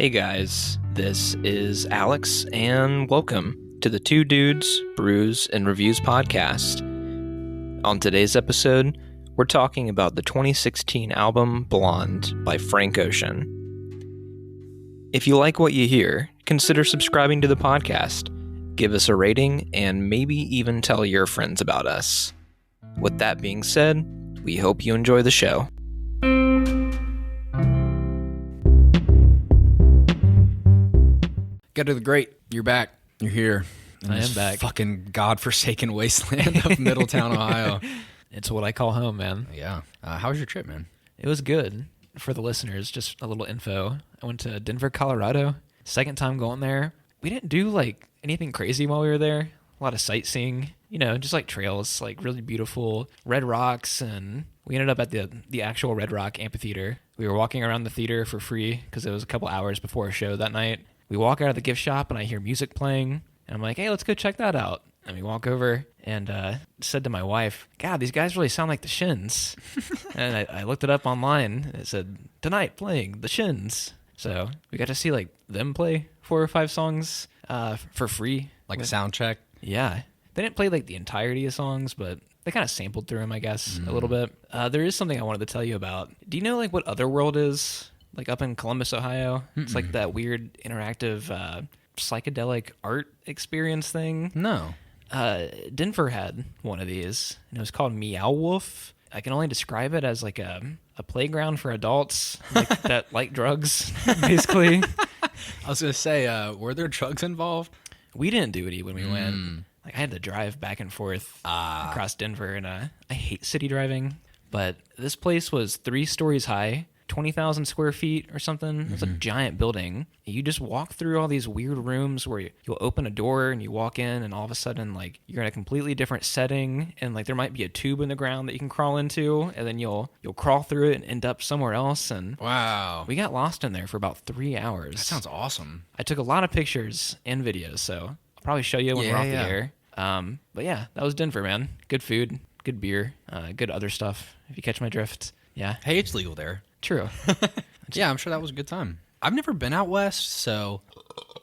Hey guys, this is Alex, and welcome to the Two Dudes, Brews, and Reviews podcast. On today's episode, we're talking about the 2016 album Blonde by Frank Ocean. If you like what you hear, consider subscribing to the podcast, give us a rating, and maybe even tell your friends about us. With that being said, we hope you enjoy the show. Get to the great. You're back. You're here. I am back. Fucking godforsaken wasteland of Middletown, Ohio. It's what I call home, man. Yeah. How was your trip, man? It was good. For the listeners, just a little info. I went to Denver, Colorado. Second time going there. We didn't do like anything crazy while we were there. A lot of sightseeing, just like trails, like really beautiful red rocks. And we ended up at the actual Red Rock Amphitheater. We were walking around the theater for free because it was a couple hours before a show that night. We walk out of the gift shop and I hear music playing. And I'm like, hey, let's go check that out. And we walk over and said to my wife, God, these guys really sound like the Shins. And I looked it up online. And it said, tonight playing the Shins. So we got to see like them play 4 or 5 songs for free. Like a sound check? Yeah. They didn't play like the entirety of songs, but they kind of sampled through them, I guess, a little bit. There is something I wanted to tell you about. Do you know like what Otherworld is? Like up in Columbus, Ohio? It's like that weird interactive psychedelic art experience thing. No. Denver had one of these, and it was called MeowWolf. I can only describe it as like a playground for adults like that like drugs, basically. I was going to say, were there drugs involved? We didn't do it when we went. Like I had to drive back and forth across Denver, and I hate city driving. But this place was 3 stories high, 20,000 square feet or something. It's a giant building. You just walk through all these weird rooms where you'll open a door and you walk in, and all of a sudden like you're in a completely different setting, and like there might be a tube in the ground that you can crawl into, and then you'll crawl through it and end up somewhere else. And wow, we got lost in there for about 3 hours. That sounds awesome. I took a lot of pictures and videos, so I'll probably show you when we're off the air. But yeah, that was Denver, man. Good food, good beer, good other stuff, if you catch my drift. Yeah. Hey, it's legal there. True. Yeah, I'm sure that was a good time. I've never been out west, so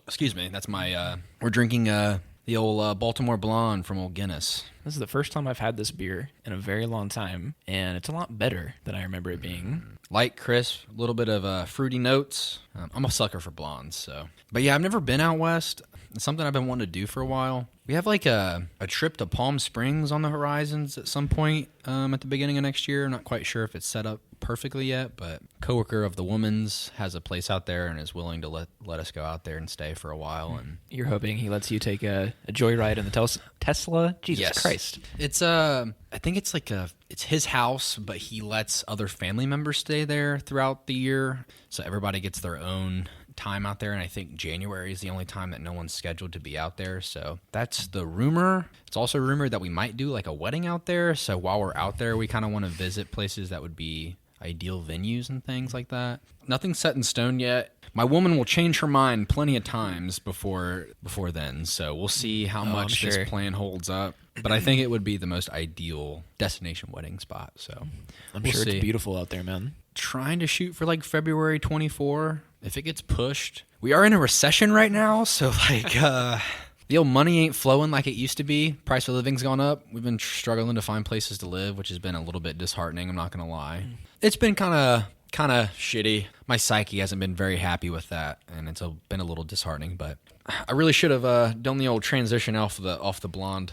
excuse me. That's my. We're drinking the old Baltimore Blonde from old Guinness. This is the first time I've had this beer in a very long time, and it's a lot better than I remember it being. Light, crisp, a little bit of fruity notes. I'm a sucker for blondes, so. But yeah, I've never been out west. It's something I've been wanting to do for a while. We have like a trip to Palm Springs on the horizons at some point at the beginning of next year. I'm not quite sure if it's set up perfectly yet, but a coworker of the woman's has a place out there and is willing to let us go out there and stay for a while. And you're hoping he lets you take a joyride in the Tesla? Jesus Christ. It's I think it's like it's his house, but he lets other family members stay there throughout the year, so everybody gets their own time out there. And I think January is the only time that no one's scheduled to be out there, so that's the rumor. It's also rumored that we might do like a wedding out there, so while we're out there we kind of want to visit places that would be ideal venues and things like that. Nothing's set in stone yet. My woman will change her mind plenty of times before then, so we'll see how much this plan holds up. But I think it would be the most ideal destination wedding spot, so I'm sure it's beautiful out there, man. Trying to shoot for like February 24. If it gets pushed, we are in a recession right now, so like the old money ain't flowing like it used to be. Price of living's gone up. We've been struggling to find places to live, which has been a little bit disheartening, I'm not gonna lie. It's been kind of shitty. My psyche hasn't been very happy with that, and it's been a little disheartening. But I really should have done the old transition off the blonde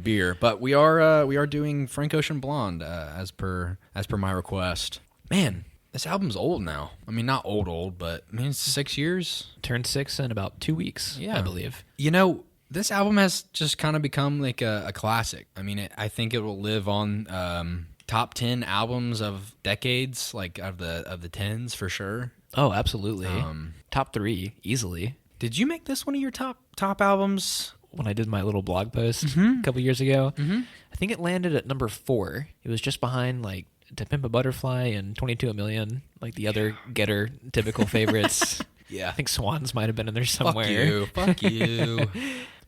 beer. But we are doing Frank Ocean Blonde as per my request. Man, this album's old now. I mean, not old, but I mean, it's 6 years. Turned 6 in about 2 weeks, I believe. This album has just kind of become like a classic. I mean, I think it will live on top 10 albums of decades, like of the 10s for sure. Oh, absolutely. Top 3 easily. Did you make this one of your top albums? When I did my little blog post a couple years ago, I think it landed at number 4. It was just behind like To Pimp a Butterfly and 22 a Million, like the other Getter typical favorites. Yeah, I think Swans might have been in there somewhere. Fuck you.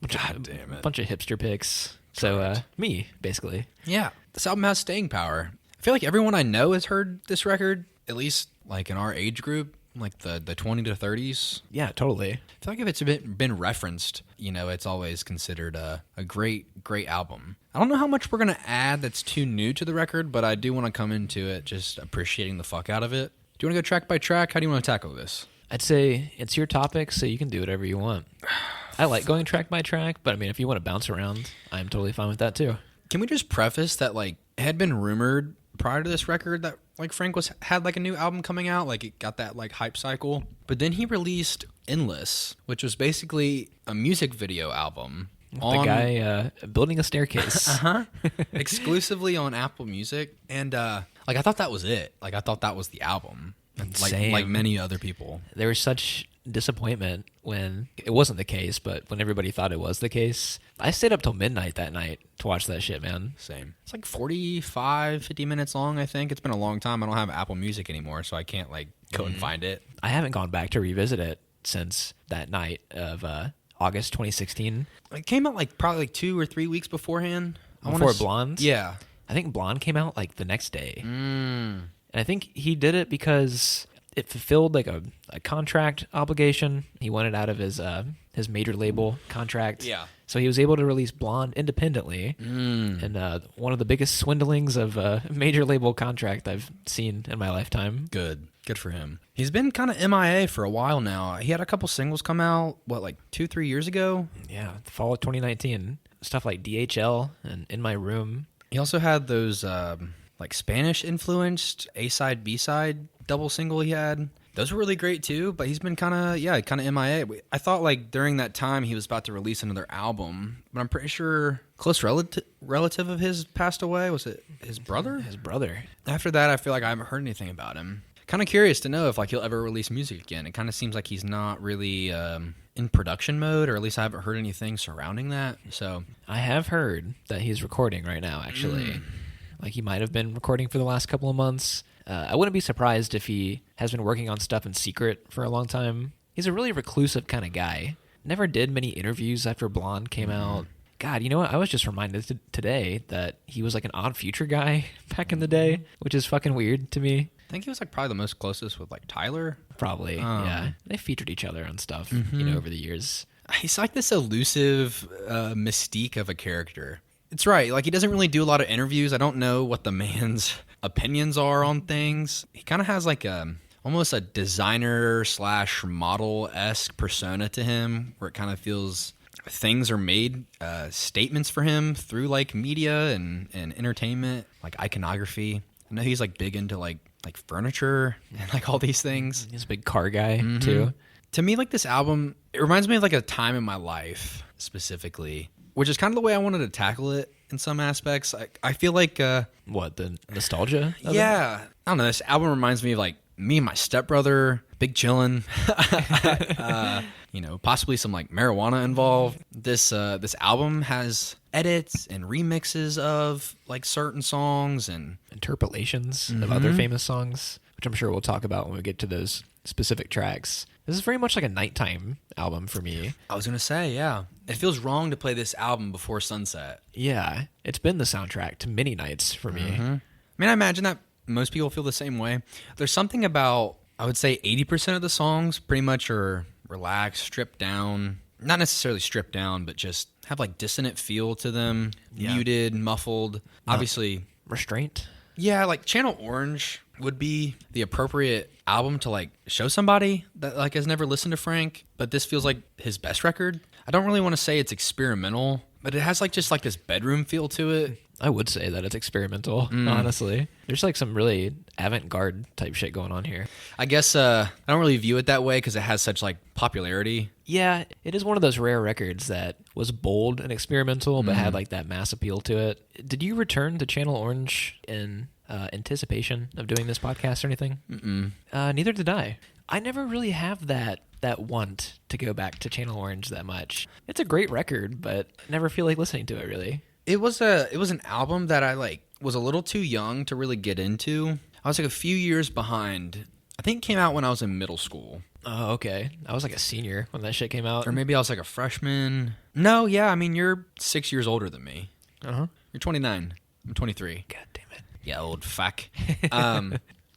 God damn it. Bunch of hipster picks. So me, basically. Yeah, this album has staying power. I feel like everyone I know has heard this record, at least like in our age group. like the 20 to 30s. Yeah, totally. I feel like if it's been referenced, it's always considered a great album. I don't know how much we're going to add that's too new to the record, but I do want to come into it just appreciating the fuck out of it. Do you want to go track by track? How do you want to tackle this? I'd say it's your topic, so you can do whatever you want. I like going track by track, but I mean, if you want to bounce around, I'm totally fine with that too. Can we just preface that, like, it had been rumored prior to this record that, like, Frank had like a new album coming out, like it got that like hype cycle, but then he released Endless, which was basically a music video album The guy building a staircase. Exclusively on Apple Music, and like I thought that was it. Like I thought that was the album. Like many other people. There was such disappointment when it wasn't the case, but when everybody thought it was the case. I stayed up till midnight that night to watch that shit, man. Same. It's like 45, 50 minutes long, I think. It's been a long time. I don't have Apple Music anymore, so I can't like go and find it. I haven't gone back to revisit it since that night of August 2016. It came out like probably like 2 or 3 weeks beforehand. Before Blonde? Yeah. I think Blonde came out like the next day. And I think he did it because it fulfilled like a contract obligation. He wanted out of his major label contract. Yeah. So he was able to release Blonde independently. And one of the biggest swindlings of a major label contract I've seen in my lifetime. Good for him. He's been kind of MIA for a while now. He had a couple singles come out, like 2-3 years ago? Yeah, the fall of 2019. Stuff like DHL and In My Room. He also had those like Spanish-influenced A-side, B-side double single he had. Those were really great too, but he's been kind of MIA. I thought like during that time he was about to release another album, but I'm pretty sure close relative of his passed away. Was it his brother? His brother. After that, I feel like I haven't heard anything about him. Kind of curious to know if like he'll ever release music again. It kind of seems like he's not really in production mode, or at least I haven't heard anything surrounding that. So I have heard that he's recording right now, actually. Like he might have been recording for the last couple of months. I wouldn't be surprised if he has been working on stuff in secret for a long time. He's a really reclusive kind of guy. Never did many interviews after Blonde came out. God, you know what? I was just reminded today that he was like an Odd Future guy back in the day, which is fucking weird to me. I think he was like probably the most closest with like Tyler. Probably, yeah. They featured each other on stuff, over the years. He's like this elusive mystique of a character. It's right. Like he doesn't really do a lot of interviews. I don't know what the man's opinions are on things. He kind of has like almost a designer / model-esque persona to him, where it kind of feels things are made statements for him through like media and entertainment, like iconography. I know he's like big into like furniture and like all these things. He's a big car guy too. To me, like this album, it reminds me of like a time in my life specifically, which is kind of the way I wanted to tackle it in some aspects. I feel like what, the nostalgia of yeah, I don't know, this album reminds me of like me and my stepbrother, big chillin', possibly some like marijuana involved. This album has edits and remixes of like certain songs and interpolations of other famous songs, which I'm sure we'll talk about when we get to those specific tracks. This is very much like a nighttime album for me. I was going to say, yeah. It feels wrong to play this album before sunset. Yeah, it's been the soundtrack to many nights for me. I mean, I imagine that most people feel the same way. There's something about, I would say 80% of the songs pretty much are relaxed, stripped down. Not necessarily stripped down, but just have like dissonant feel to them. Yeah. Muted, muffled. Obviously. Restraint. Yeah, like Channel Orange would be the appropriate album to like show somebody that like has never listened to Frank, but this feels like his best record. I don't really want to say it's experimental, but it has like just like this bedroom feel to it. I would say that it's experimental, honestly. There's like some really avant-garde type shit going on here. I guess I don't really view it that way because it has such like popularity. Yeah, it is one of those rare records that was bold and experimental, but had like that mass appeal to it. Did you return to Channel Orange in anticipation of doing this podcast or anything? Neither did I. I never really have that want to go back to Channel Orange that much. It's a great record, but I never feel like listening to it really. It was an album that I like was a little too young to really get into. I was like a few years behind. I think it came out when I was in middle school. Oh, okay. I was like a senior when that shit came out. Or maybe I was like a freshman. No, yeah, I mean, you're 6 years older than me. Uh-huh. You're 29. I'm 23. God damn it. Yeah, old fuck.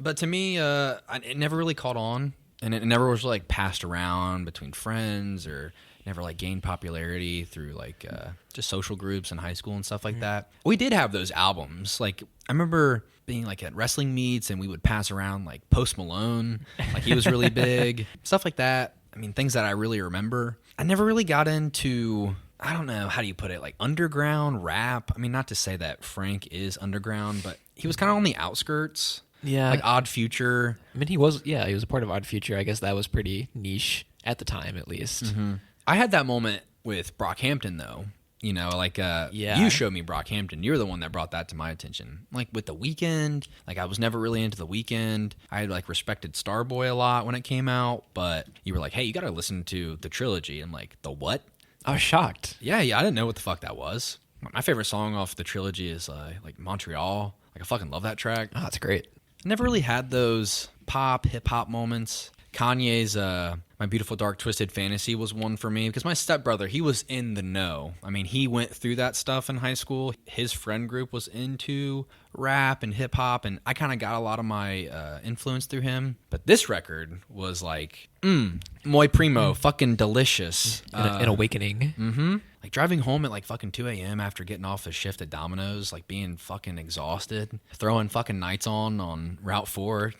But to me, it never really caught on And it never was like passed around between friends or never like gained popularity through like just social groups in high school and stuff like that. We did have those albums. Like I remember being like at wrestling meets and we would pass around like Post Malone, like he was really big, stuff like that. I mean, things that I really remember. I never really got into, I don't know, how do you put it, like underground rap. I mean, not to say that Frank is underground, but he was kind of on the outskirts. Yeah. Like Odd Future. I mean, he was a part of Odd Future. I guess that was pretty niche at the time, at least. Mm-hmm. I had that moment with Brockhampton, though. You know, like, you showed me Brockhampton. You're the one that brought that to my attention. Like, with The Weeknd, like, I was never really into The Weeknd. I had, like, respected Starboy a lot when it came out, but you were like, hey, you gotta listen to the trilogy. I'm like, the what? I was shocked. Yeah, I didn't know what the fuck that was. My favorite song off the trilogy is, like, Montreal. Like, I fucking love that track. Oh, that's great. Never really had those pop, hip-hop moments. Kanye's My Beautiful Dark Twisted Fantasy was one for me because my stepbrother, he was in the know. I mean, he went through that stuff in high school. His friend group was into rap and hip-hop, and I kind of got a lot of my influence through him. But this record was like, muy primo, fucking delicious. An awakening. Mm-hmm. Like driving home at like fucking 2 a.m. after getting off the shift at Domino's, like being fucking exhausted, throwing fucking nights on Route 4,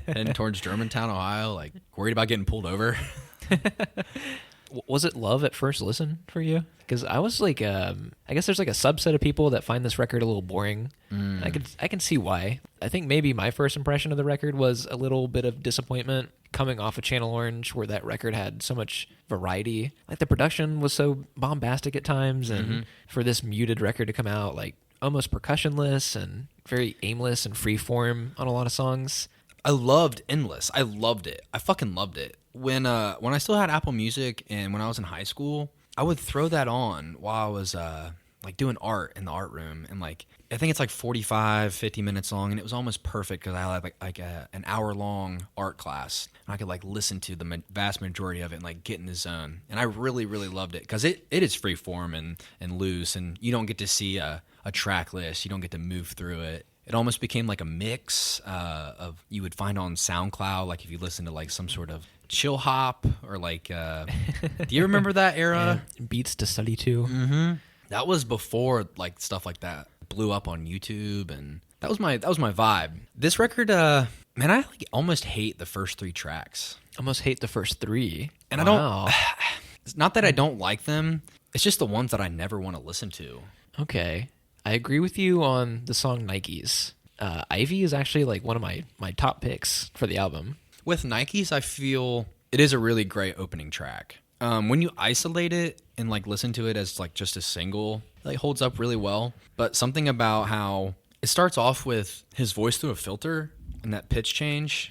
heading towards Germantown, Ohio, like worried about getting pulled over. Was it love at first listen for you? Because I was like, I guess there's like a subset of people that find this record a little boring. I can see why. I think maybe my first impression of the record was a little bit of disappointment coming off of Channel Orange, where that record had so much variety. Like the production was so bombastic at times, and for this muted record to come out like almost percussionless and very aimless and free form on a lot of songs. I loved Endless. I loved it. I fucking loved it. When I still had Apple Music and when I was in high school, I would throw that on while I was like doing art in the art room, and like I think it's like 50 minutes long, and it was almost perfect because I had like an hour long art class, and I could like listen to the vast majority of it and like get in the zone. And I really loved it because it is free form and loose, and you don't get to see a track list, you don't get to move through it. It almost became like a mix of you would find on SoundCloud, like if you listen to like some sort of chill hop or like do you remember that era? Yeah, beats to study to. Mm-hmm. That was before like stuff like that blew up on YouTube, and that was my vibe. This record, man, I like almost hate the first 3 tracks. Almost hate the first 3. And wow. It's not that I don't like them, it's just the ones that I never want to listen to. Okay. I agree with you on the song Nikes. Ivy is actually like one of my top picks for the album. With Nikes, I feel it is a really great opening track. When you isolate it and like listen to it as like just a single, it like holds up really well. But something about how it starts off with his voice through a filter and that pitch change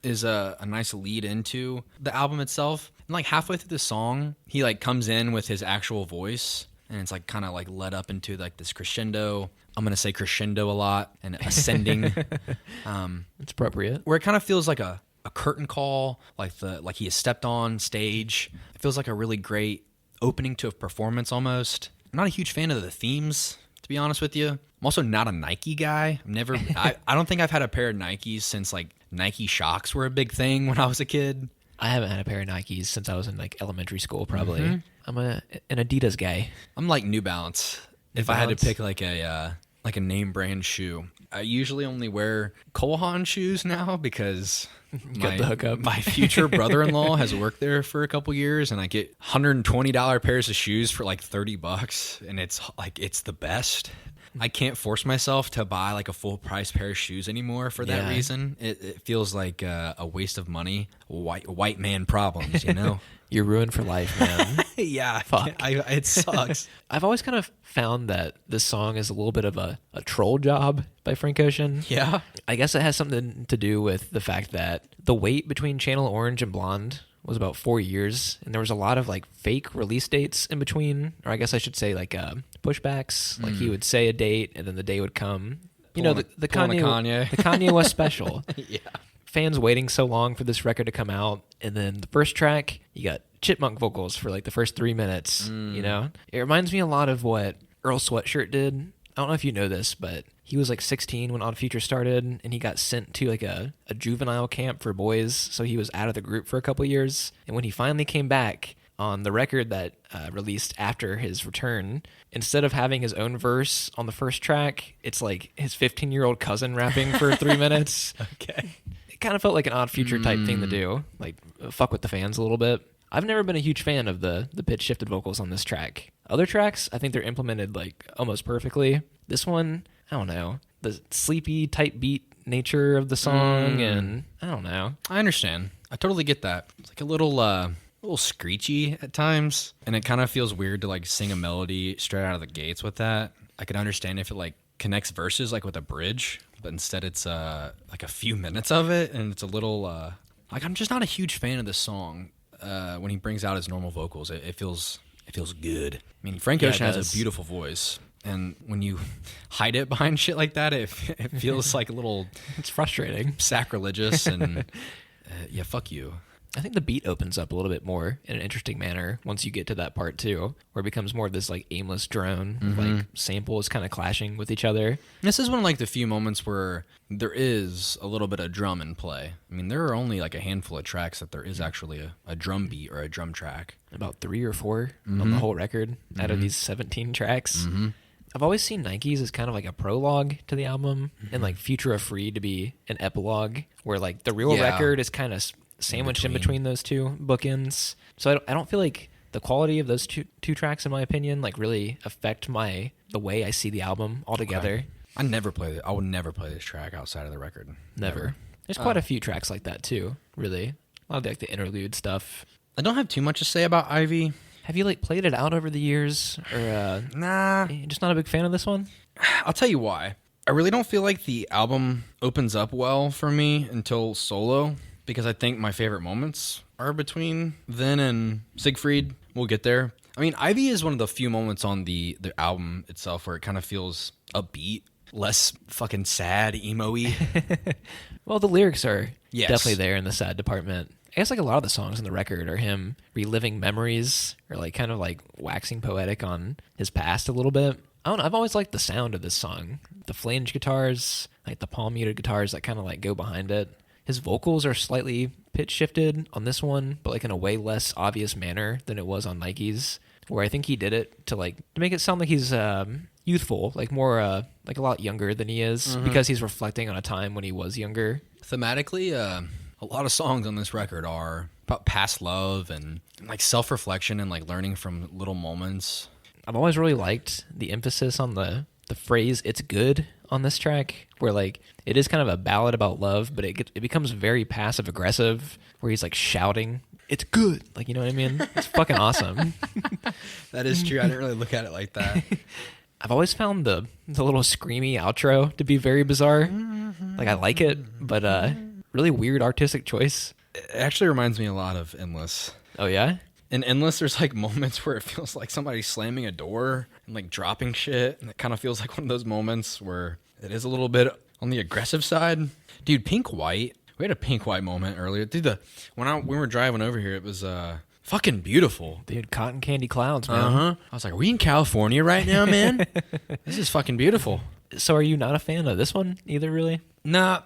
is a nice lead into the album itself. And like halfway through the song, he like comes in with his actual voice, and it's like kind of like led up into like this crescendo. I'm going to say crescendo a lot, and ascending. It's appropriate. Where it kind of feels like a curtain call, like he has stepped on stage. It feels like a really great opening to a performance almost. I'm not a huge fan of the themes, to be honest with you. I'm also not a Nike guy. I don't think I've had a pair of Nikes since like Nike Shox were a big thing when I was a kid. I haven't had a pair of Nikes since I was in like elementary school, probably. Mm-hmm. I'm an Adidas guy. I'm like New Balance. If I had to pick like a name brand shoe, I usually only wear Cole Haan shoes now because got the hookup. My future brother-in-law has worked there for a couple years, and I get $120 pairs of shoes for like $30, and it's the best. I can't force myself to buy like a full price pair of shoes anymore for that reason. It feels like a waste of money. White man problems, you know? You're ruined for life, man. Yeah. Fuck. It sucks. I've always kind of found that this song is a little bit of a troll job by Frank Ocean. Yeah. I guess it has something to do with the fact that the wait between Channel Orange and Blonde was about 4 years, and there was a lot of like fake release dates in between, or I guess I should say like pushbacks. Like he would say a date, and then the day would come. You know, the Kanye West special. Yeah. Fans waiting so long for this record to come out, and then the first track, you got chipmunk vocals for like the first 3 minutes. You know, it reminds me a lot of what Earl Sweatshirt did I don't know if you know this, but he was like 16 when Odd Future started, and he got sent to like a juvenile camp for boys, so he was out of the group for a couple years. And when he finally came back, on the record that released after his return, instead of having his own verse on the first track, it's like his 15-year-old cousin rapping for 3 minutes. Okay. It kind of felt like an Odd Future type thing to do, like fuck with the fans a little bit. I've never been a huge fan of the pitch shifted vocals on this track. Other tracks, I think they're implemented like almost perfectly. This one, I don't know, the sleepy tight beat nature of the song, and I don't know. I understand. I totally get that. It's like a little screechy at times, and it kind of feels weird to like sing a melody straight out of the gates with that. I could understand if it like connects verses like with a bridge, but instead it's like a few minutes of it, and it's a little like I'm just not a huge fan of this song. When he brings out his normal vocals, it feels good. I mean, Frank Ocean has a beautiful voice, and when you hide it behind shit like that, it feels like a little it's frustrating, sacrilegious, and yeah, fuck you. I think the beat opens up a little bit more in an interesting manner once you get to that part too, where it becomes more of this like aimless drone, like samples kind of clashing with each other. This is one of like the few moments where there is a little bit of drum in play. I mean, there are only like a handful of tracks that there is actually a drum beat or a drum track. About 3 or 4 on the whole record out of these 17 tracks. I've always seen Nikes as kind of like a prologue to the album, and like Future of Free to be an epilogue, where like the real record is kind of sandwiched in between those two bookends. So I don't feel like the quality of those two tracks, in my opinion, like really affect the way I see the album altogether. Okay. I would never play this track outside of the record. Never. There's quite a few tracks like that too, really. A lot of like the interlude stuff. I don't have too much to say about Ivy. Have you like played it out over the years, or nah? You're just not a big fan of this one? I'll tell you why. I really don't feel like the album opens up well for me until Solo, because I think my favorite moments are between then and Siegfried. We'll get there. I mean, Ivy is one of the few moments on the album itself where it kind of feels upbeat, less fucking sad, emo-y. Well, the lyrics are definitely there in the sad department. I guess like a lot of the songs on the record are him reliving memories, or like kind of like waxing poetic on his past a little bit. I don't know, I've always liked the sound of this song. The flange guitars, like the palm muted guitars that kind of like go behind it. His vocals are slightly pitch shifted on this one, but like in a way less obvious manner than it was on Nike's, where I think he did it to make it sound like he's youthful, like more like a lot younger than he is, because he's reflecting on a time when he was younger. Thematically, a lot of songs on this record are about past love and like self-reflection and like learning from little moments. I've always really liked the emphasis on the phrase "it's good" on this track, where like it is kind of a ballad about love, but it becomes very passive aggressive, where he's like shouting, "It's good," like, you know what I mean? It's fucking awesome. That is true. I didn't really look at it like that. I've always found the little screamy outro to be very bizarre. Like I like it, but really weird artistic choice. It actually reminds me a lot of Endless. Oh yeah? In Endless, there's like moments where it feels like somebody's slamming a door and like dropping shit, and it kind of feels like one of those moments where it is a little bit on the aggressive side. Dude, Pink White. We had a Pink White moment earlier. Dude, when we were driving over here, it was fucking beautiful. Dude, cotton candy clouds, man. I was like, are we in California right now, man? This is fucking beautiful. So are you not a fan of this one either, really? Nah,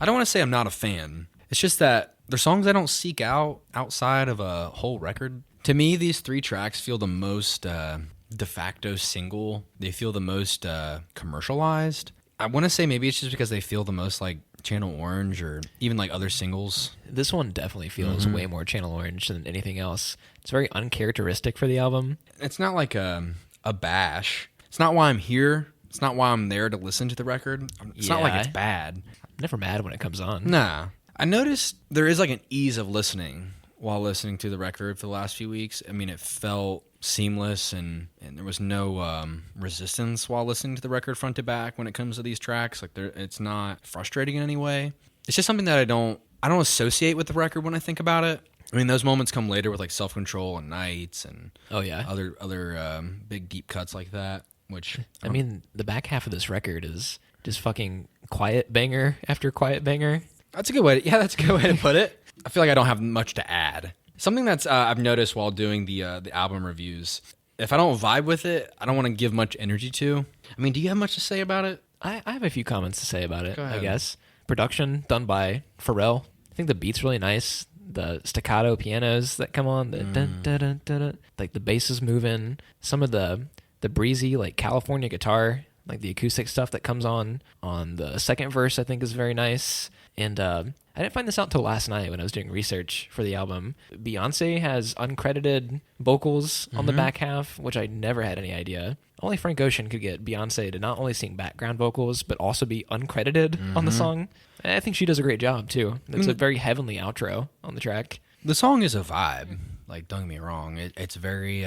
I don't want to say I'm not a fan. It's just that they're songs I don't seek out outside of a whole record. To me, these 3 tracks feel the most de facto single. They feel the most commercialized. I want to say maybe it's just because they feel the most like Channel Orange or even like other singles. This one definitely feels way more Channel Orange than anything else. It's very uncharacteristic for the album. It's not like a bash. It's not why I'm here. It's not why I'm there to listen to the record. It's not like it's bad. I'm never mad when it comes on. Nah. I noticed there is like an ease of listening while listening to the record for the last few weeks. I mean, it felt seamless and there was no resistance while listening to the record front to back when it comes to these tracks. Like it's not frustrating in any way. It's just something that I don't associate with the record when I think about it. I mean, those moments come later with like Self-Control and Nights and other big deep cuts like that. Which I mean, the back half of this record is just fucking quiet banger after quiet banger. That's a good way to put it. I feel like I don't have much to add. Something that's I've noticed while doing the album reviews, if I don't vibe with it, I don't want to give much energy to. I mean, do you have much to say about it? I have a few comments to say about it, Go ahead. I guess. Production done by Pharrell. I think the beat's really nice. The staccato pianos that come on, the dun, dun, dun, dun, dun, like the bass is moving. Some of the breezy like California guitar, like the acoustic stuff that comes on the second verse, I think is very nice. And I didn't find this out till last night when I was doing research for the album. Beyonce has uncredited vocals on the back half, which I never had any idea. Only Frank Ocean could get Beyonce to not only sing background vocals, but also be uncredited on the song. And I think she does a great job, too. It's a very heavenly outro on the track. The song is a vibe. Like, don't get me wrong. It's very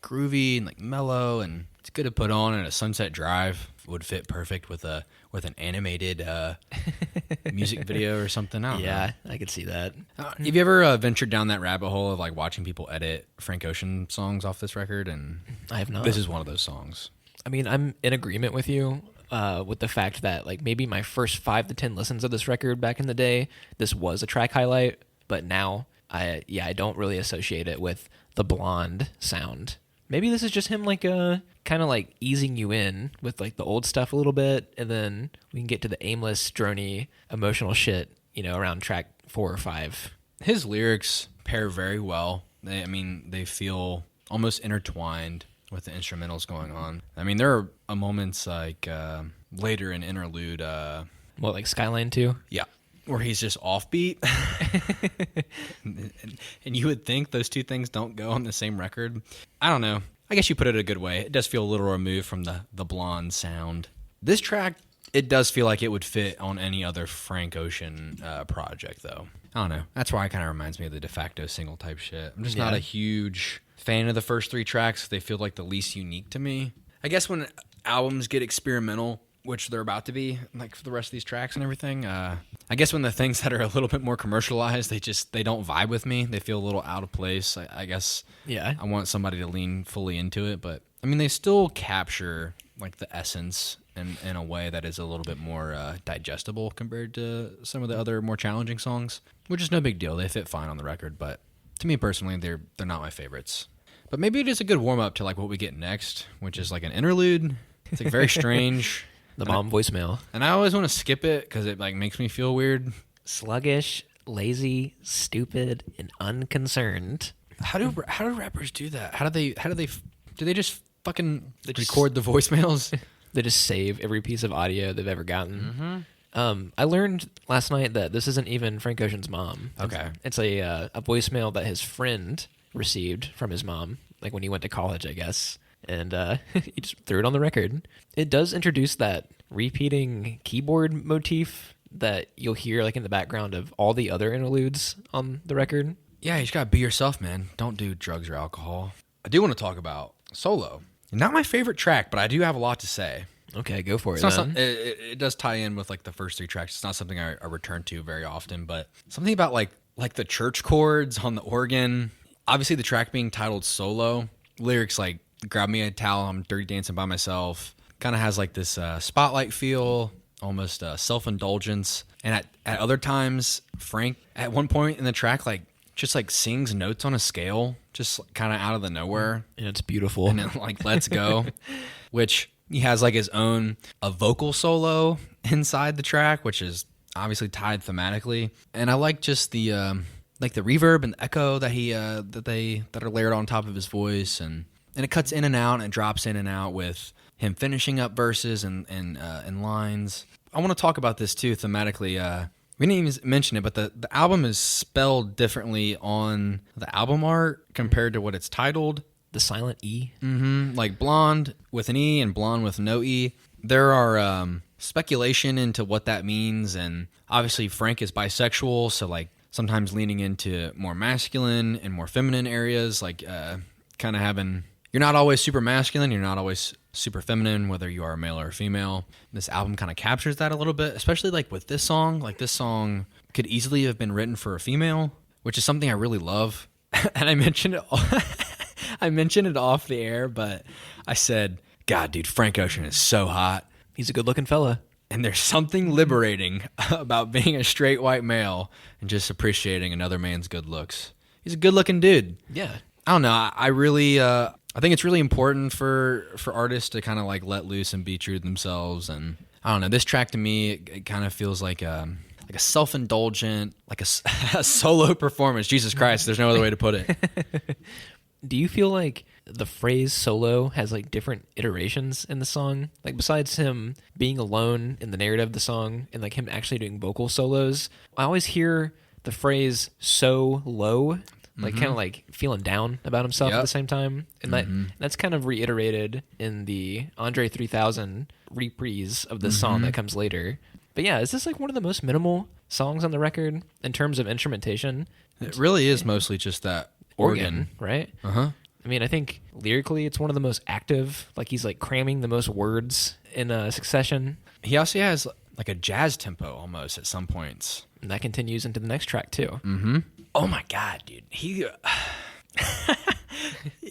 groovy and like mellow, and it's good to put on in a Sunset Drive. Would fit perfect with an animated music video or something. I don't know. I could see that. Have you ever ventured down that rabbit hole of like watching people edit Frank Ocean songs off this record? And I have not. This is one of those songs. I mean, I'm in agreement with you with the fact that like maybe my first 5 to 10 listens of this record back in the day, this was a track highlight, but now I don't really associate it with the Blonde sound. Maybe this is just him like kind of like easing you in with like the old stuff a little bit, and then we can get to the aimless, drony, emotional shit, around track 4 or 5. His lyrics pair very well. They feel almost intertwined with the instrumentals going on. I mean, there are moments like later in Interlude. What, like Skyline 2? Yeah. Where he's just offbeat. and you would think those two things don't go on the same record. I don't know. I guess you put it a good way. It does feel a little removed from the Blonde sound. This track, it does feel like it would fit on any other Frank Ocean project, though. I don't know. That's why it kind of reminds me of the De Facto single type shit. I'm just not a huge fan of the first 3 tracks. They feel like the least unique to me. I guess when albums get experimental, which they're about to be, like for the rest of these tracks and everything. I guess when the things that are a little bit more commercialized, they don't vibe with me. They feel a little out of place. I guess I want somebody to lean fully into it, but I mean, they still capture like the essence in a way that is a little bit more digestible compared to some of the other more challenging songs, which is no big deal. They fit fine on the record, but to me personally, they're not my favorites. But maybe it is a good warm up to like what we get next, which is like an interlude. It's like very strange. The mom voicemail. And I always want to skip it because it like makes me feel weird. Sluggish, lazy, stupid, and unconcerned. How do rappers do that? Do they just fucking record the voicemails? They just save every piece of audio they've ever gotten. I learned last night that this isn't even Frank Ocean's mom. Okay. It's a voicemail that his friend received from his mom, like when he went to college, I guess. And he just threw it on the record. It does introduce that repeating keyboard motif that you'll hear like in the background of all the other interludes on the record. Yeah, you just gotta be yourself, man. Don't do drugs or alcohol. I do want to talk about Solo. Not my favorite track, but I do have a lot to say. Okay, go for it. It does tie in with like the first 3 tracks. It's not something I return to very often, but something about like the church chords on the organ. Obviously, the track being titled Solo, lyrics like "Grab me a towel, I'm dirty dancing by myself." Kind of has like this spotlight feel, almost self-indulgence. And at other times, Frank, at one point in the track, like just like sings notes on a scale, just kind of out of the nowhere. And it's beautiful. And then like "Let's Go," which he has like his own a vocal solo inside the track, which is obviously tied thematically. And I like just the like the reverb and the echo that that are layered on top of his voice, and it cuts in and out and it drops in and out with him finishing up verses and lines. I want to talk about this too thematically. We didn't even mention it, but the album is spelled differently on the album art compared to what it's titled. The silent E. Like Blonde with an E and Blonde with no E. There are speculation into what that means, and obviously Frank is bisexual, so like sometimes leaning into more masculine and more feminine areas, like kind of having... You're not always super masculine, you're not always super feminine, whether you are a male or a female. This album kind of captures that a little bit, especially like with this song. Like this song could easily have been written for a female, which is something I really love. And I mentioned it off the air, but I said, God, dude, Frank Ocean is so hot. He's a good-looking fella. And there's something liberating about being a straight white male and just appreciating another man's good looks. He's a good-looking dude. Yeah. I don't know. I really, I think it's really important for artists to kind of like let loose and be true to themselves. And I don't know, this track to me, it kind of feels like a self-indulgent, like a solo performance. Jesus Christ, there's no other way to put it. Do you feel like the phrase solo has like different iterations in the song? Like besides him being alone in the narrative of the song and like him actually doing vocal solos, I always hear the phrase so low, like kind of like feeling down about himself at the same time. And that's kind of reiterated in the Andre 3000 reprise of this song that comes later. But yeah, is this like one of the most minimal songs on the record in terms of instrumentation? It really is mostly just that organ, right? Uh-huh. I mean, I think lyrically it's one of the most active. Like he's like cramming the most words in succession. He also has like a jazz tempo almost at some points. And that continues into the next track too. Mm-hmm. Oh my God, dude.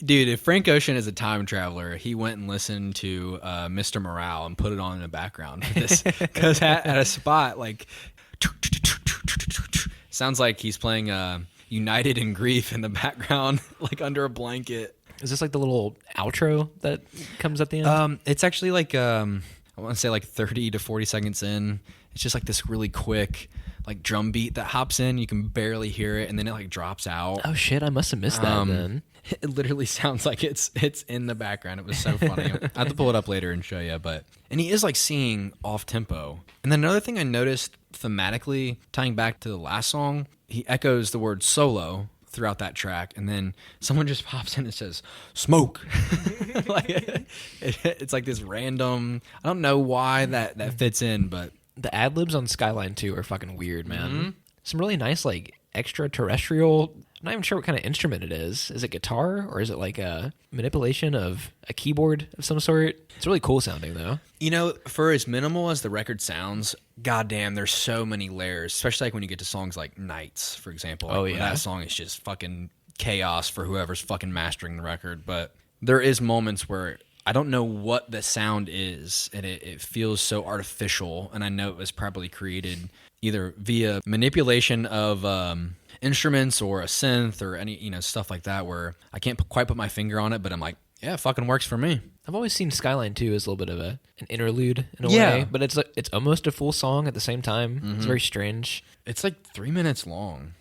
Dude, if Frank Ocean is a time traveler, he went and listened to Mr. Morale and put it on in the background for this. Because at a spot, like, sounds like he's playing United in Grief in the background, like under a blanket. Is this like the little outro that comes at the end? It's actually like, I want to say like 30 to 40 seconds in. It's just like this really quick like drum beat that hops in. You can barely hear it, and then it like drops out. Oh shit, I must have missed that then. It literally sounds like it's in the background. It was so funny. I have to pull it up later and show you. And he is like singing off tempo. And then another thing I noticed thematically, tying back to the last song, he echoes the word solo throughout that track, and then someone just pops in and says smoke. Like it's like this random. I don't know why that fits in, but the ad libs on Skyline 2 are fucking weird, man. Some really nice like extraterrestrial. I'm not even sure what kind of instrument it is. Is it guitar or is it like a manipulation of a keyboard of some sort? It's really cool sounding though. You know, for as minimal as the record sounds, goddamn, there's so many layers, especially like when you get to songs like Nights, for example. Like, that song is just fucking chaos for whoever's fucking mastering the record. But there is moments where I don't know what the sound is, and it feels so artificial, and I know it was probably created either via manipulation of instruments or a synth or any stuff like that, where I can't quite put my finger on it, but I'm like, yeah, it fucking works for me. I've always seen Skyline 2 as a little bit of an interlude in a way, but it's almost a full song at the same time. It's very strange. It's like 3 minutes long.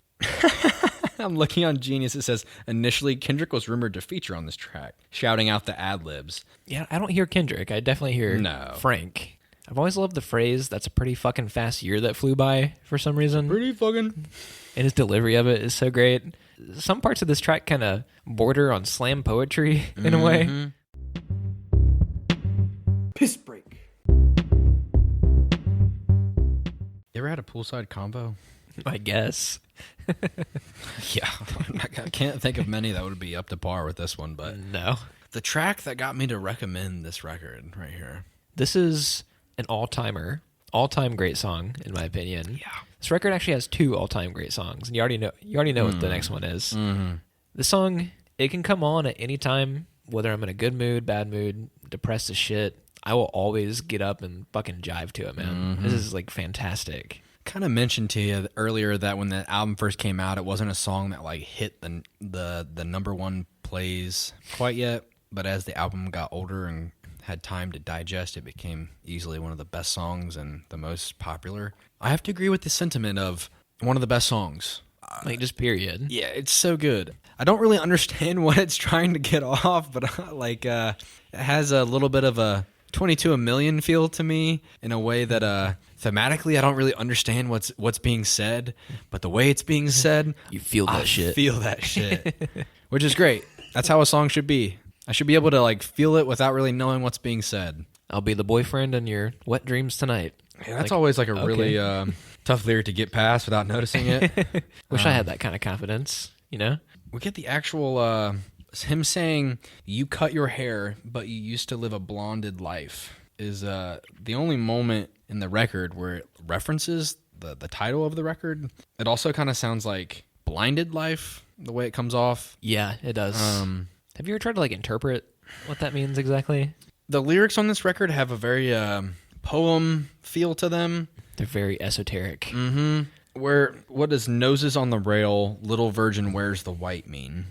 I'm looking on Genius. It says, initially, Kendrick was rumored to feature on this track, shouting out the ad-libs. Yeah, I don't hear Kendrick. I definitely hear Frank. I've always loved the phrase, that's a pretty fucking fast year that flew by for some reason. Pretty fucking. And his delivery of it is so great. Some parts of this track kind of border on slam poetry in a way. Piss break. You ever had a poolside combo? I guess. Yeah, I can't think of many that would be up to par with this one, but no. The track that got me to recommend this record right here. This is an all-timer, all-time great song in my opinion. Yeah. This record actually has 2 all-time great songs, and you already know what the next one is. The song, it can come on at any time, whether I'm in a good mood, bad mood, depressed as shit. I will always get up and fucking jive to it, man. This is like fantastic. Kind of mentioned to you earlier that when the album first came out, it wasn't a song that like hit the number one plays quite yet. But as the album got older and had time to digest, it became easily one of the best songs and the most popular. I have to agree with the sentiment of one of the best songs. Like just period. Yeah, it's so good. I don't really understand what it's trying to get off, but it has a little bit of a 22 a million feel to me in a way that thematically I don't really understand what's being said, but the way it's being said, you feel that shit. Feel that shit. Which is great. That's how a song should be. I should be able to like feel it without really knowing what's being said. I'll be the boyfriend in your wet dreams tonight. Yeah, that's always like a really tough lyric to get past without noticing it. Wish I had that kind of confidence, you know? We get the actual him saying, "You cut your hair, but you used to live a blonded life," is the only moment in the record where it references the title of the record. It also kind of sounds like blinded life, the way it comes off. Yeah, it does. Have you ever tried to like interpret what that means exactly? The lyrics on this record have a very poem feel to them. They're very esoteric. Mm-hmm. What does noses on the rail, little virgin wears the white mean?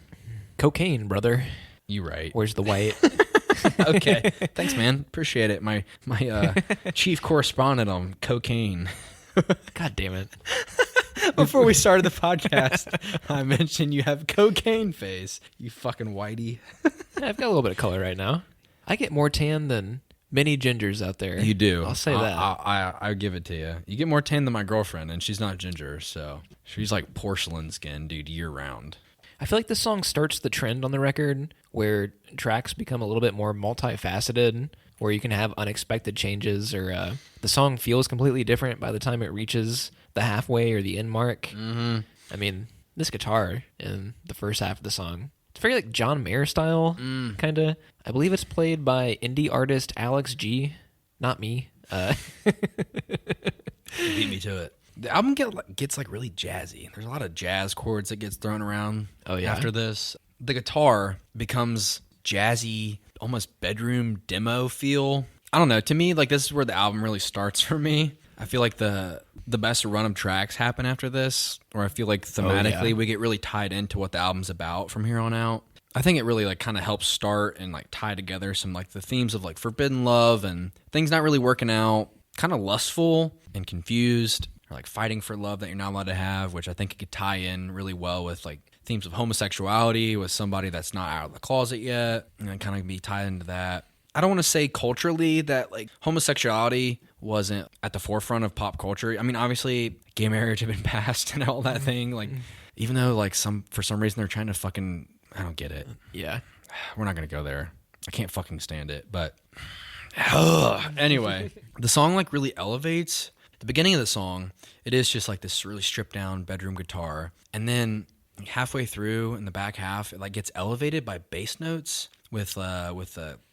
Cocaine, brother. You right. Where's the white? Okay. Thanks, man. Appreciate it. My chief correspondent on cocaine. God damn it. Before we started the podcast, I mentioned you have cocaine face. You fucking whitey. Yeah, I've got a little bit of color right now. I get more tan than many gingers out there. You do. I'll say that. I give it to you. You get more tan than my girlfriend, and she's not ginger, so she's like porcelain skin, dude, year round. I feel like this song starts the trend on the record where tracks become a little bit more multifaceted, where you can have unexpected changes, or the song feels completely different by the time it reaches the halfway or the end mark. Mm-hmm. I mean, this guitar in the first half of the song, it's very like John Mayer style, kind of. I believe it's played by indie artist Alex G. Not me. Beat me to it. The album gets like really jazzy. There's a lot of jazz chords that gets thrown around. Oh, yeah? After this, the guitar becomes jazzy, almost bedroom demo feel. I don't know. To me, like, this is where the album really starts for me. I feel like the best run of tracks happen after this, or I feel like thematically we get really tied into what the album's about from here on out. I think it really like kind of helps start and like tie together some like the themes of like forbidden love and things not really working out, kind of lustful and confused, or like fighting for love that you're not allowed to have, which I think it could tie in really well with like themes of homosexuality with somebody that's not out of the closet yet, and kind of be tied into that. I don't want to say culturally that like homosexuality wasn't at the forefront of pop culture. I mean, obviously gay marriage had been passed and all that thing. Like, even though like for some reason they're trying to fucking, I don't get it. Yeah. We're not going to go there. I can't fucking stand it. But anyway, the song like really elevates. At the beginning of the song, it is just like this really stripped down bedroom guitar. And then halfway through in the back half, it like gets elevated by bass notes with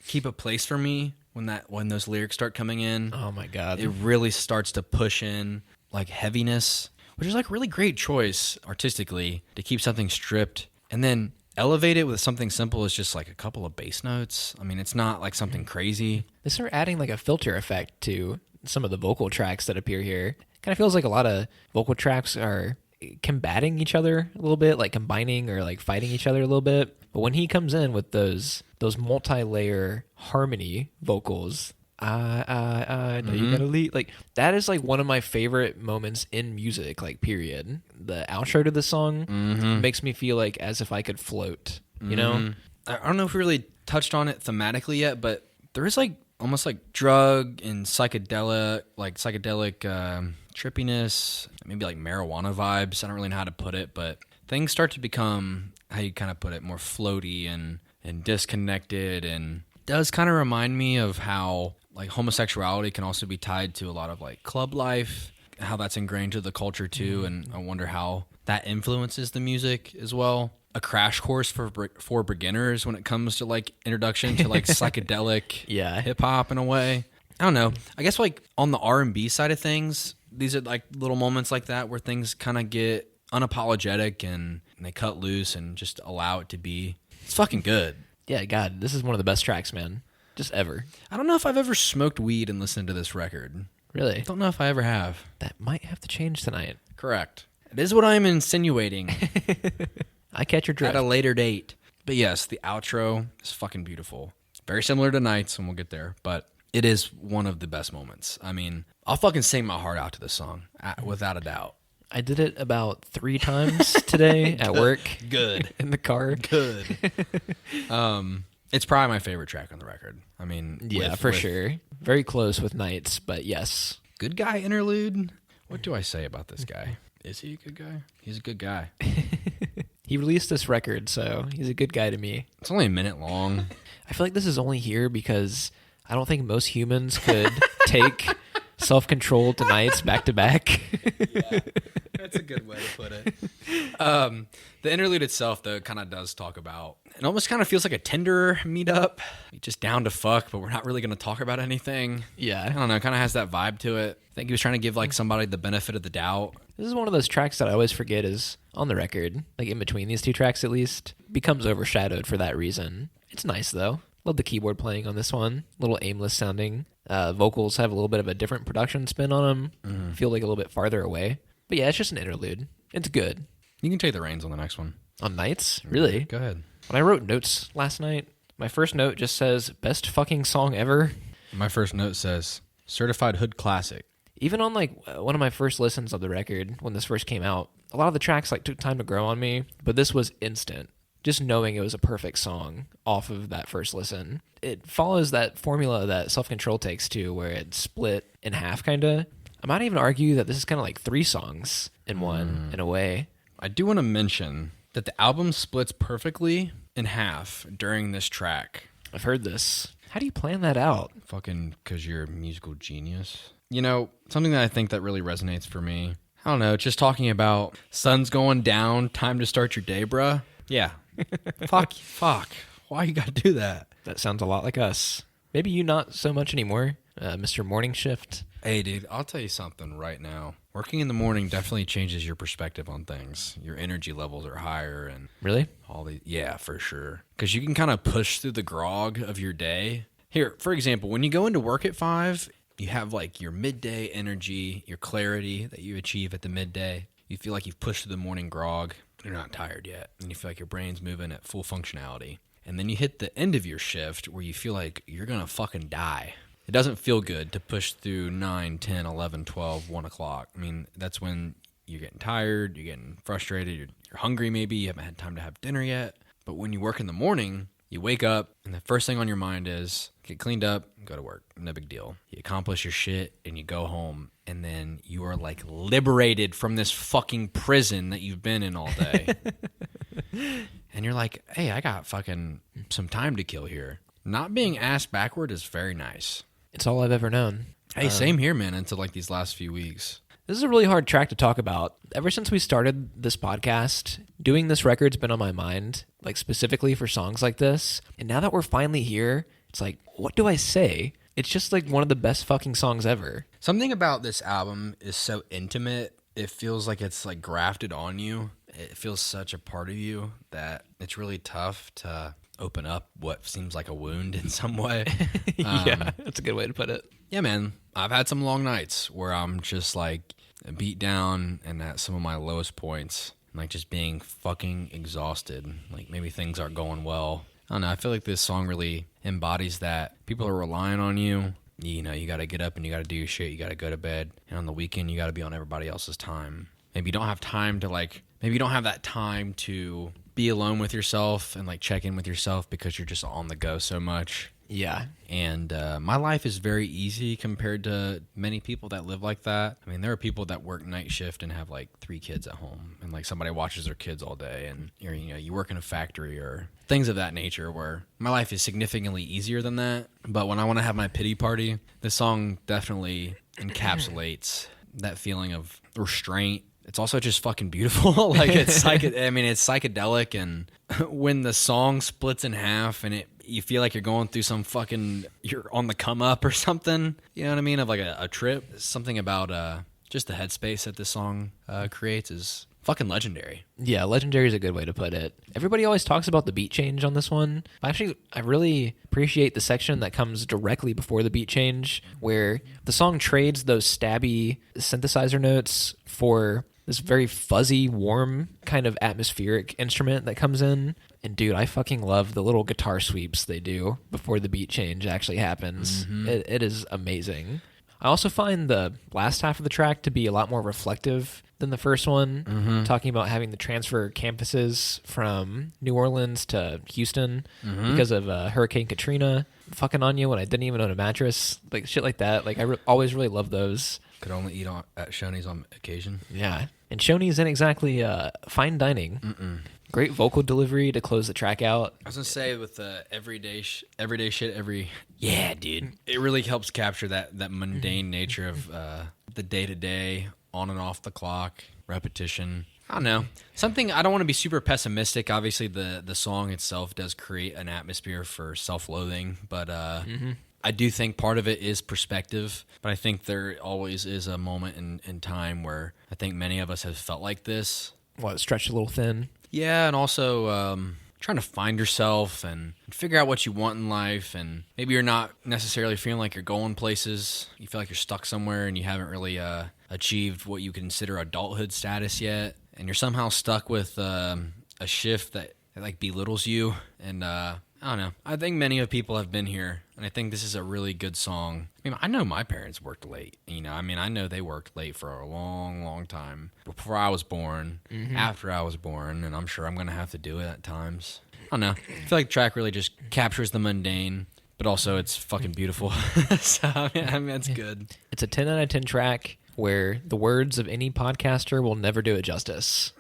Keep a Place for Me. When those lyrics start coming in, Oh my God. it really starts to push in like heaviness, which is like really great choice artistically to keep something stripped and then elevate it with something simple as just like a couple of bass notes. I mean, it's not like something crazy. They start adding like a filter effect to some of the vocal tracks that appear here. Kind of feels like a lot of vocal tracks are combating each other a little bit, like combining or like fighting each other a little bit. But when he comes in with those multi-layer harmony vocals, I know you gotta lead. Like, that is like one of my favorite moments in music, like, period. The outro to the song makes me feel like as if I could float, you know? I don't know if we really touched on it thematically yet, but there is like almost like drug and psychedelic trippiness, maybe like marijuana vibes. I don't really know how to put it, but things start to become, how you kind of put it, more floaty and disconnected, and does kind of remind me of how like homosexuality can also be tied to a lot of like club life, how that's ingrained to the culture too, and I wonder how that influences the music as well. A crash course for beginners when it comes to like introduction to like psychedelic hip hop in a way. I don't know. I guess like on the R&B side of things, these are like little moments like that where things kind of get unapologetic and they cut loose and just allow it to be. It's fucking good. Yeah, God, this is one of the best tracks, man. Just ever. I don't know if I've ever smoked weed and listened to this record. Really? I don't know if I ever have. That might have to change tonight. Correct. It is what I'm insinuating. I catch your drift. At a later date. But yes, the outro is fucking beautiful. Very similar to Nights, and we'll get there, but it is one of the best moments. I mean, I'll fucking sing my heart out to this song, without a doubt. I did it about 3 times today at work. Good. In the car. Good. It's probably my favorite track on the record. I mean, yeah, for sure. Very close with Nights, but yes. Good guy interlude. What do I say about this guy? Is he a good guy? He's a good guy. He released this record, so he's a good guy to me. It's only a minute long. I feel like this is only here because I don't think most humans could take self-controlled nights back to back. Yeah, that's a good way to put it. The interlude itself, though, kind of does talk about, it almost kind of feels like a Tinder meetup. Just down to fuck, but we're not really going to talk about anything. Yeah. I don't know, kind of has that vibe to it. I think he was trying to give like somebody the benefit of the doubt. This is one of those tracks that I always forget is on the record, like in between these 2 tracks at least, becomes overshadowed for that reason. It's nice though. Love the keyboard playing on this one. A little aimless sounding. Vocals have a little bit of a different production spin on them. Feel like a little bit farther away. But yeah, it's just an interlude. It's good. You can take the reins on the next one. On Nights? Really? Go ahead. When I wrote notes last night, my first note just says, best fucking song ever. My first note says, certified hood classic. Even on like one of my first listens of the record, when this first came out, a lot of the tracks like took time to grow on me, but this was instant. Just knowing it was a perfect song off of that first listen. It follows that formula that Self-Control takes too, where it's split in half kind of. I might even argue that this is kind of like 3 songs in one, in a way. I do want to mention that the album splits perfectly in half during this track. I've heard this. How do you plan that out? Fucking because you're a musical genius. You know, something that I think that really resonates for me, I don't know, just talking about sun's going down, time to start your day, bruh. Yeah. Fuck. Why you gotta do that? That sounds a lot like us. Maybe you not so much anymore, Mr. Morning Shift. Hey, dude, I'll tell you something right now. Working in the morning definitely changes your perspective on things. Your energy levels are higher and Really? yeah, for sure. Because you can kind of push through the grog of your day. Here, for example, when you go into work at 5, you have like your midday energy, your clarity that you achieve at the midday. You feel like you've pushed through the morning grog. You're not tired yet. And you feel like your brain's moving at full functionality. And then you hit the end of your shift where you feel like you're going to fucking die. It doesn't feel good to push through 9, 10, 11, 12, 1 o'clock. I mean, that's when you're getting tired, you're getting frustrated, you're hungry maybe, you haven't had time to have dinner yet. But when you work in the morning, you wake up and the first thing on your mind is get cleaned up, go to work. No big deal. You accomplish your shit and you go home and then you are like liberated from this fucking prison that you've been in all day. And you're like, hey, I got fucking some time to kill here. Not being asked backward is very nice. It's all I've ever known. Hey, same here, man, until like these last few weeks. This is a really hard track to talk about. Ever since we started this podcast, doing this record's been on my mind, like specifically for songs like this. And now that we're finally here, it's like, what do I say? It's just like one of the best fucking songs ever. Something about this album is so intimate. It feels like it's like grafted on you. It feels such a part of you that it's really tough to open up what seems like a wound in some way. Yeah, that's a good way to put it. Yeah, man. I've had some long nights where I'm just like beat down and at some of my lowest points, like just being fucking exhausted. Like maybe things aren't going well. I don't know. I feel like this song really embodies that. People are relying on you. You know, you got to get up and you got to do your shit. You got to go to bed. And on the weekend, you got to be on everybody else's time. Maybe you don't have time to maybe you don't have that time to be alone with yourself and like check in with yourself because you're just on the go so much. Yeah. And my life is very easy compared to many people that live like that. I mean, there are people that work night shift and have like 3 kids at home and like somebody watches their kids all day and you work in a factory or things of that nature where my life is significantly easier than that. But when I want to have my pity party, this song definitely encapsulates that feeling of restraint. It's also just fucking beautiful. Like it's it's psychedelic, and when the song splits in half and you feel like you're going through you're on the come up or something. You know what I mean? Of like a trip. Something about just the headspace that this song creates is fucking legendary. Yeah, legendary is a good way to put it. Everybody always talks about the beat change on this one. Actually, I really appreciate the section that comes directly before the beat change, where the song trades those stabby synthesizer notes for this very fuzzy, warm kind of atmospheric instrument that comes in. And dude, I fucking love the little guitar sweeps they do before the beat change actually happens. Mm-hmm. It is amazing. I also find the last half of the track to be a lot more reflective than the first one, talking about having to transfer campuses from New Orleans to Houston because of Hurricane Katrina. Fucking on you when I didn't even own a mattress. Like shit like that. Like I always really love those. Could only eat at Shoney's on occasion. Yeah. And Shoney's isn't exactly fine dining. Great vocal delivery to close the track out. I was going to say with the everyday shit, yeah, dude. It really helps capture that mundane nature of the day-to-day, on and off the clock, repetition. I don't know. I don't want to be super pessimistic. Obviously, the song itself does create an atmosphere for self-loathing, but I do think part of it is perspective, but I think there always is a moment in time where I think many of us have felt like this. What, stretched a little thin? Yeah, and also trying to find yourself and figure out what you want in life, and maybe you're not necessarily feeling like you're going places. You feel like you're stuck somewhere and you haven't really achieved what you consider adulthood status yet, and you're somehow stuck with a shift that It like belittles you, and I don't know. I think many of people have been here, and I think this is a really good song. I mean, I know my parents worked late. I mean, I know they worked late for a long, long time before I was born, after I was born, and I'm sure I'm gonna have to do it at times. I don't know. I feel like the track really just captures the mundane, but also it's fucking beautiful. So I mean, that's good. It's a 10 out of 10 track where the words of any podcaster will never do it justice.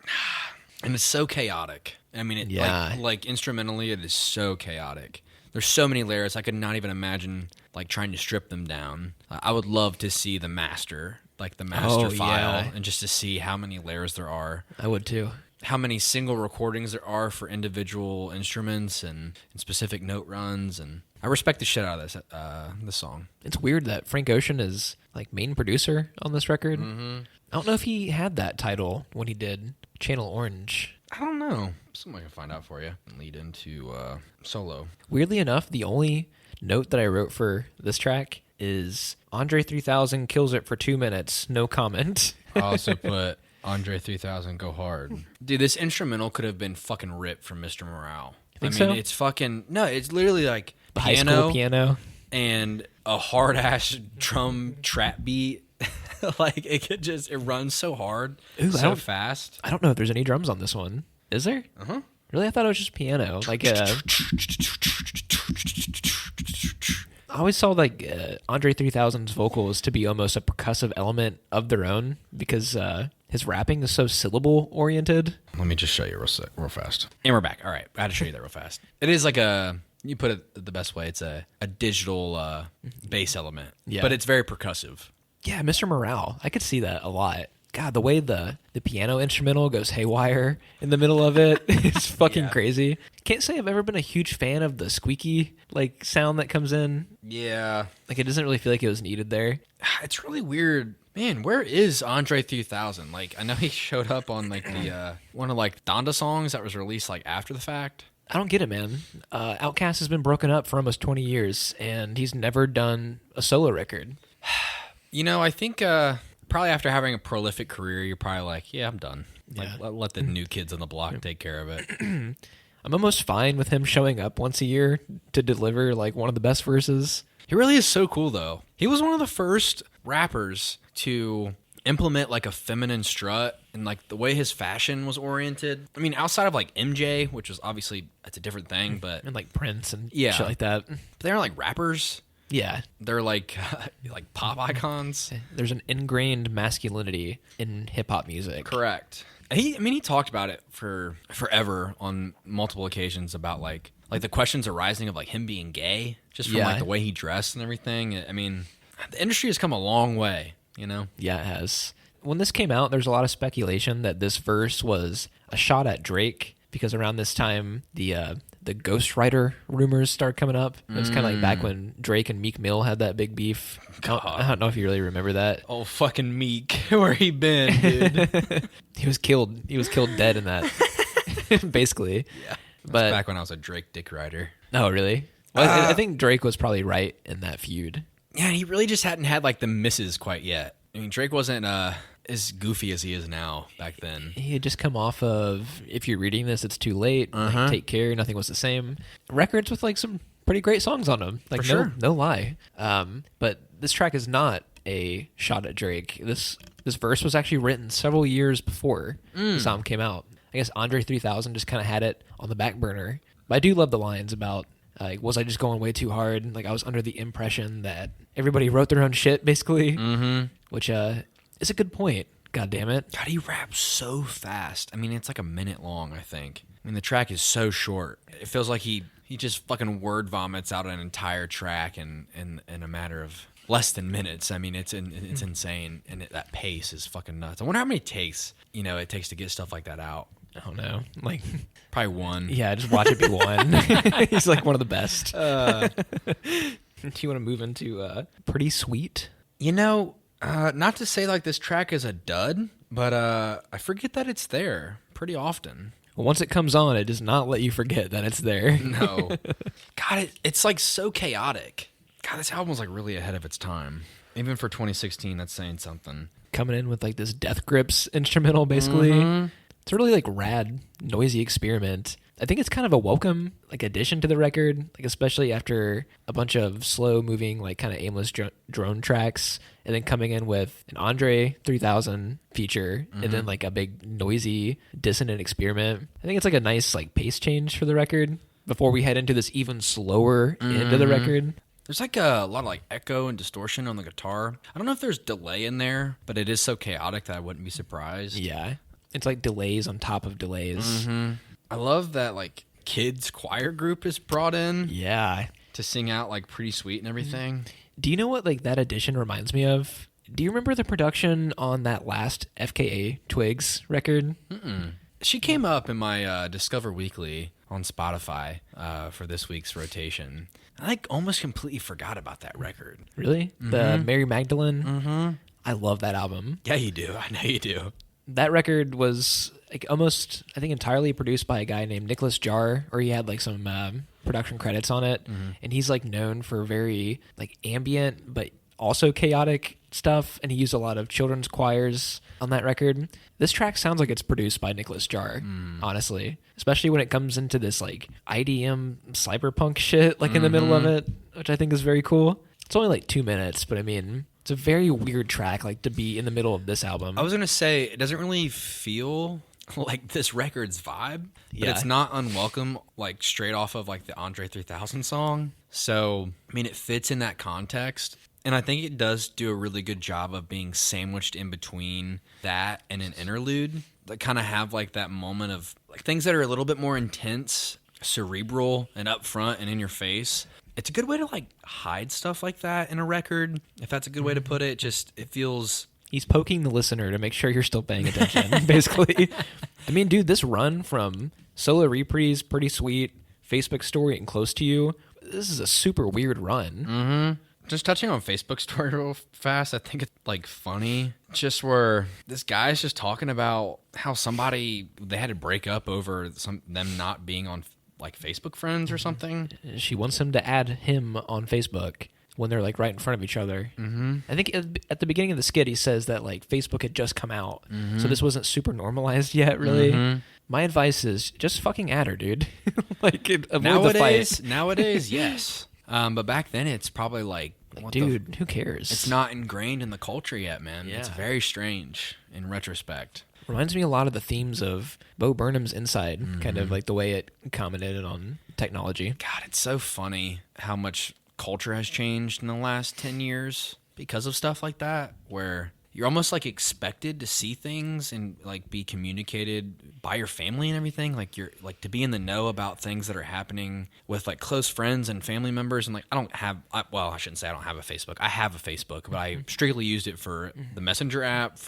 And it's so chaotic. I mean, like instrumentally, it is so chaotic. There's so many layers. I could not even imagine like trying to strip them down. I would love to see the master, like the master file, and just to see how many layers there are. I would too. How many single recordings there are for individual instruments and specific note runs, and I respect the shit out of this song. It's weird that Frank Ocean is like main producer on this record. I don't know if he had that title when he did Channel Orange. I don't know. Somebody can find out for you and lead into solo. Weirdly enough, the only note that I wrote for this track is Andre 3000 kills it for 2 minutes, no comment. I also put Andre 3000 go hard. Dude, this instrumental could have been fucking ripped from Mr. Morale. Think I mean, so? it's fucking... No, it's literally like The high school piano. and a hard-ass drum trap beat. Like, it runs so hard, so fast. I don't know if there's any drums on this one. Is there? Uh-huh. Really? I thought it was just piano. Like, I always saw, like, Andre 3000's vocals to be almost a percussive element of their own because his rapping is so syllable-oriented. Let me just show you real fast. And we're back. All right. I had to show you that real fast. It is like a... You put it the best way. It's a digital bass element. Yeah. But it's very percussive. Yeah, Mr. Morale. I could see that a lot. God, the way the piano instrumental goes haywire in the middle of it is fucking crazy. Can't say I've ever been a huge fan of the squeaky like sound that comes in. Yeah. Like it doesn't really feel like it was needed there. It's really weird. Man, where is Andre 3000? Like, I know he showed up on like the one of like Donda songs that was released like after the fact. I don't get it, man. Outkast has been broken up for almost 20 years, and he's never done a solo record. I think probably after having a prolific career, you're probably like, yeah, I'm done. Like, let the new kids on the block take care of it. I'm almost fine with him showing up once a year to deliver like one of the best verses. He really is so cool, though. He was one of the first rappers to implement like a feminine strut and like the way his fashion was oriented. I mean, outside of like MJ, which was obviously that's a different thing, but And like Prince and shit like that. But they aren't like rappers. Yeah. They're like pop icons. There's an ingrained masculinity in hip hop music. Correct. He talked about it for forever on multiple occasions about like the questions arising of like him being gay, just from like the way he dressed and everything. I mean, the industry has come a long way, Yeah, it has. When this came out, there's a lot of speculation that this verse was a shot at Drake because around this time the ghostwriter rumors started coming up. It was kind of like back when Drake and Meek Mill had that big beef. I don't know if you really remember that. Oh, fucking Meek. Where he been, dude? He was killed dead in that, basically. Yeah. But back when I was a Drake dick rider. Oh, really? Well, I think Drake was probably right in that feud. Yeah, he really just hadn't had like the misses quite yet. I mean, Drake wasn't as goofy as he is now back then. He had just come off of If You're Reading This, It's Too Late, like, Take Care, Nothing Was the Same. Records with like some pretty great songs on them. Like, For sure. No lie. But this track is not a shot at Drake. This verse was actually written several years before this album came out. I guess Andre 3000 just kind of had it on the back burner. But I do love the lines about, was I just going way too hard? Like, I was under the impression that everybody wrote their own shit, basically. Which is a good point. God damn it. God, he raps so fast. I mean, it's like a minute long, I think. I mean, the track is so short. It feels like he just fucking word vomits out an entire track in a matter of less than minutes. I mean, it's insane, and that pace is fucking nuts. I wonder how many takes it takes to get stuff like that out. I don't know. Like, probably one. Yeah, just watch it be one. He's like one of the best. Do you want to move into Pretty Sweet? Not to say like this track is a dud, but I forget that it's there pretty often. Well, once it comes on, it does not let you forget that it's there. No. God, it's like so chaotic. God, this album was like really ahead of its time. Even for 2016, that's saying something. Coming in with like this Death Grips instrumental, basically. It's a really like rad, noisy experiment. I think it's kind of a welcome like addition to the record, like especially after a bunch of slow moving, like kind of aimless drone tracks, and then coming in with an Andre 3000 feature, and then like a big noisy dissonant experiment. I think it's like a nice like pace change for the record before we head into this even slower end of the record. There's like a lot of like echo and distortion on the guitar. I don't know if there's delay in there, but it is so chaotic that I wouldn't be surprised. Yeah. It's like delays on top of delays. I love that like kids choir group is brought in. Yeah. To sing out like Pretty Sweet and everything. Do you know what like that addition reminds me of? Do you remember the production on that last FKA Twigs record? She came up in my Discover Weekly on Spotify for this week's rotation. I like almost completely forgot about that record. Really? The Mary Magdalene? I love that album. Yeah, you do. I know you do. That record was like almost, I think, entirely produced by a guy named Nicholas Jarre, or he had like some production credits on it. And he's like known for very like ambient, but also chaotic stuff. And he used a lot of children's choirs on that record. This track sounds like it's produced by Nicholas Jarre, honestly, especially when it comes into this like IDM cyberpunk shit, like in the middle of it, which I think is very cool. It's only like 2 minutes, but I mean, it's a very weird track, like to be in the middle of this album. I was going to say, it doesn't really feel like this record's vibe, but it's not unwelcome, like straight off of like the Andre 3000 song. So, I mean, it fits in that context. And I think it does do a really good job of being sandwiched in between that and an interlude that kind of have like that moment of like things that are a little bit more intense, cerebral, and upfront and in your face. It's a good way to like hide stuff like that in a record, if that's a good way to put it. Just it feels... He's poking the listener to make sure you're still paying attention, basically. I mean, dude, this run from Solo Reprise, Pretty Sweet, Facebook Story, and Close to You, this is a super weird run. Just touching on Facebook Story real fast, I think it's like funny. Just where this guy's just talking about how they had to break up over them not being on like Facebook friends or something. She wants him to add him on Facebook when they're like right in front of each other. I think at the beginning of the skit, he says that like Facebook had just come out, so this wasn't super normalized yet, really. My advice is just fucking add her, dude. Like avoid the fight. Nowadays, yes. But back then, it's probably like, dude, who cares? It's not ingrained in the culture yet, man. Yeah. It's very strange in retrospect. Reminds me a lot of the themes of Bo Burnham's Inside, kind of like the way it commented on technology. God, it's so funny how much culture has changed in the last 10 years because of stuff like that, where you're almost like expected to see things and like be communicated by your family and everything. Like you're like to be in the know about things that are happening with like close friends and family members. And like, I shouldn't say I don't have a Facebook. I have a Facebook, but I strictly used it for the Messenger app,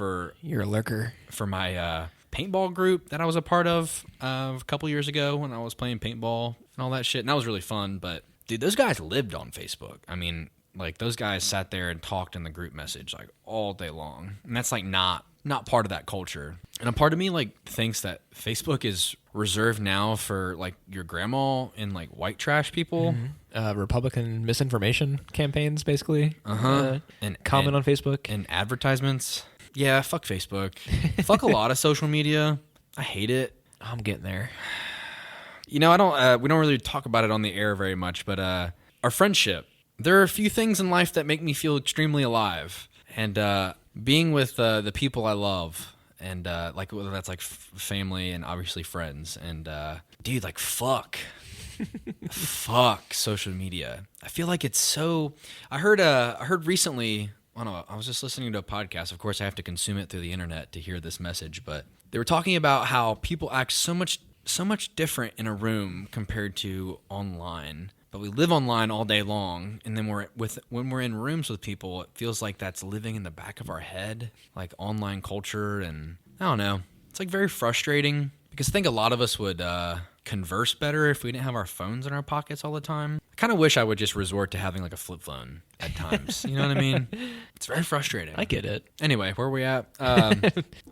You're a lurker. For my paintball group that I was a part of a couple years ago when I was playing paintball and all that shit. And that was really fun. But dude, those guys lived on Facebook. I mean, like those guys sat there and talked in the group message like all day long, and that's like not part of that culture. And a part of me like thinks that Facebook is reserved now for like your grandma and like white trash people, Republican misinformation campaigns, basically. And comment on Facebook and advertisements. Yeah, fuck Facebook. Fuck a lot of social media. I hate it. I'm getting there. You know, we don't really talk about it on the air very much, but our friendship. There are a few things in life that make me feel extremely alive, and being with the people I love, and like whether that's like family and obviously friends, and dude, like fuck social media. I feel like it's so. I heard recently. I was just listening to a podcast. Of course, I have to consume it through the internet to hear this message, but they were talking about how people act so much different in a room compared to online. But we live online all day long, and then when we're in rooms with people, it feels like that's living in the back of our head, like online culture, and I don't know. It's like very frustrating because I think a lot of us would converse better if we didn't have our phones in our pockets all the time. I kind of wish I would just resort to having like a flip phone at times. You know what I mean? It's very frustrating. I get it. Anyway, where are we at?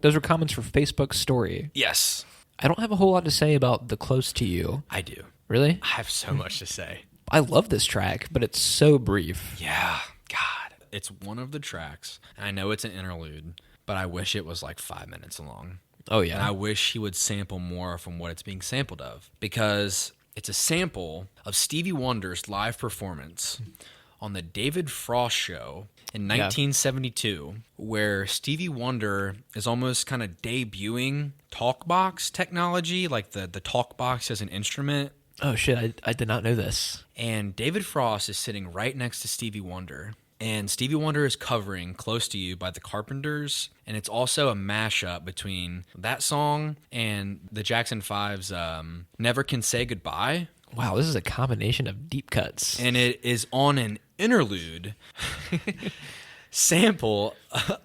Those were comments for Facebook Story. Yes. I don't have a whole lot to say about the Close to You. I do. Really? I have so much to say. I love this track, but it's so brief. Yeah, God. It's one of the tracks, and I know it's an interlude, but I wish it was like 5 minutes long. Oh, yeah. And I wish he would sample more from what it's being sampled of, because it's a sample of Stevie Wonder's live performance on the David Frost show in 1972, where Stevie Wonder is almost kind of debuting talkbox technology, like the talkbox as an instrument. Oh, shit. I did not know this. And David Frost is sitting right next to Stevie Wonder. And Stevie Wonder is covering Close to You by the Carpenters. And it's also a mashup between that song and the Jackson 5's Never Can Say Goodbye. Wow, this is a combination of deep cuts. And it is on an interlude sample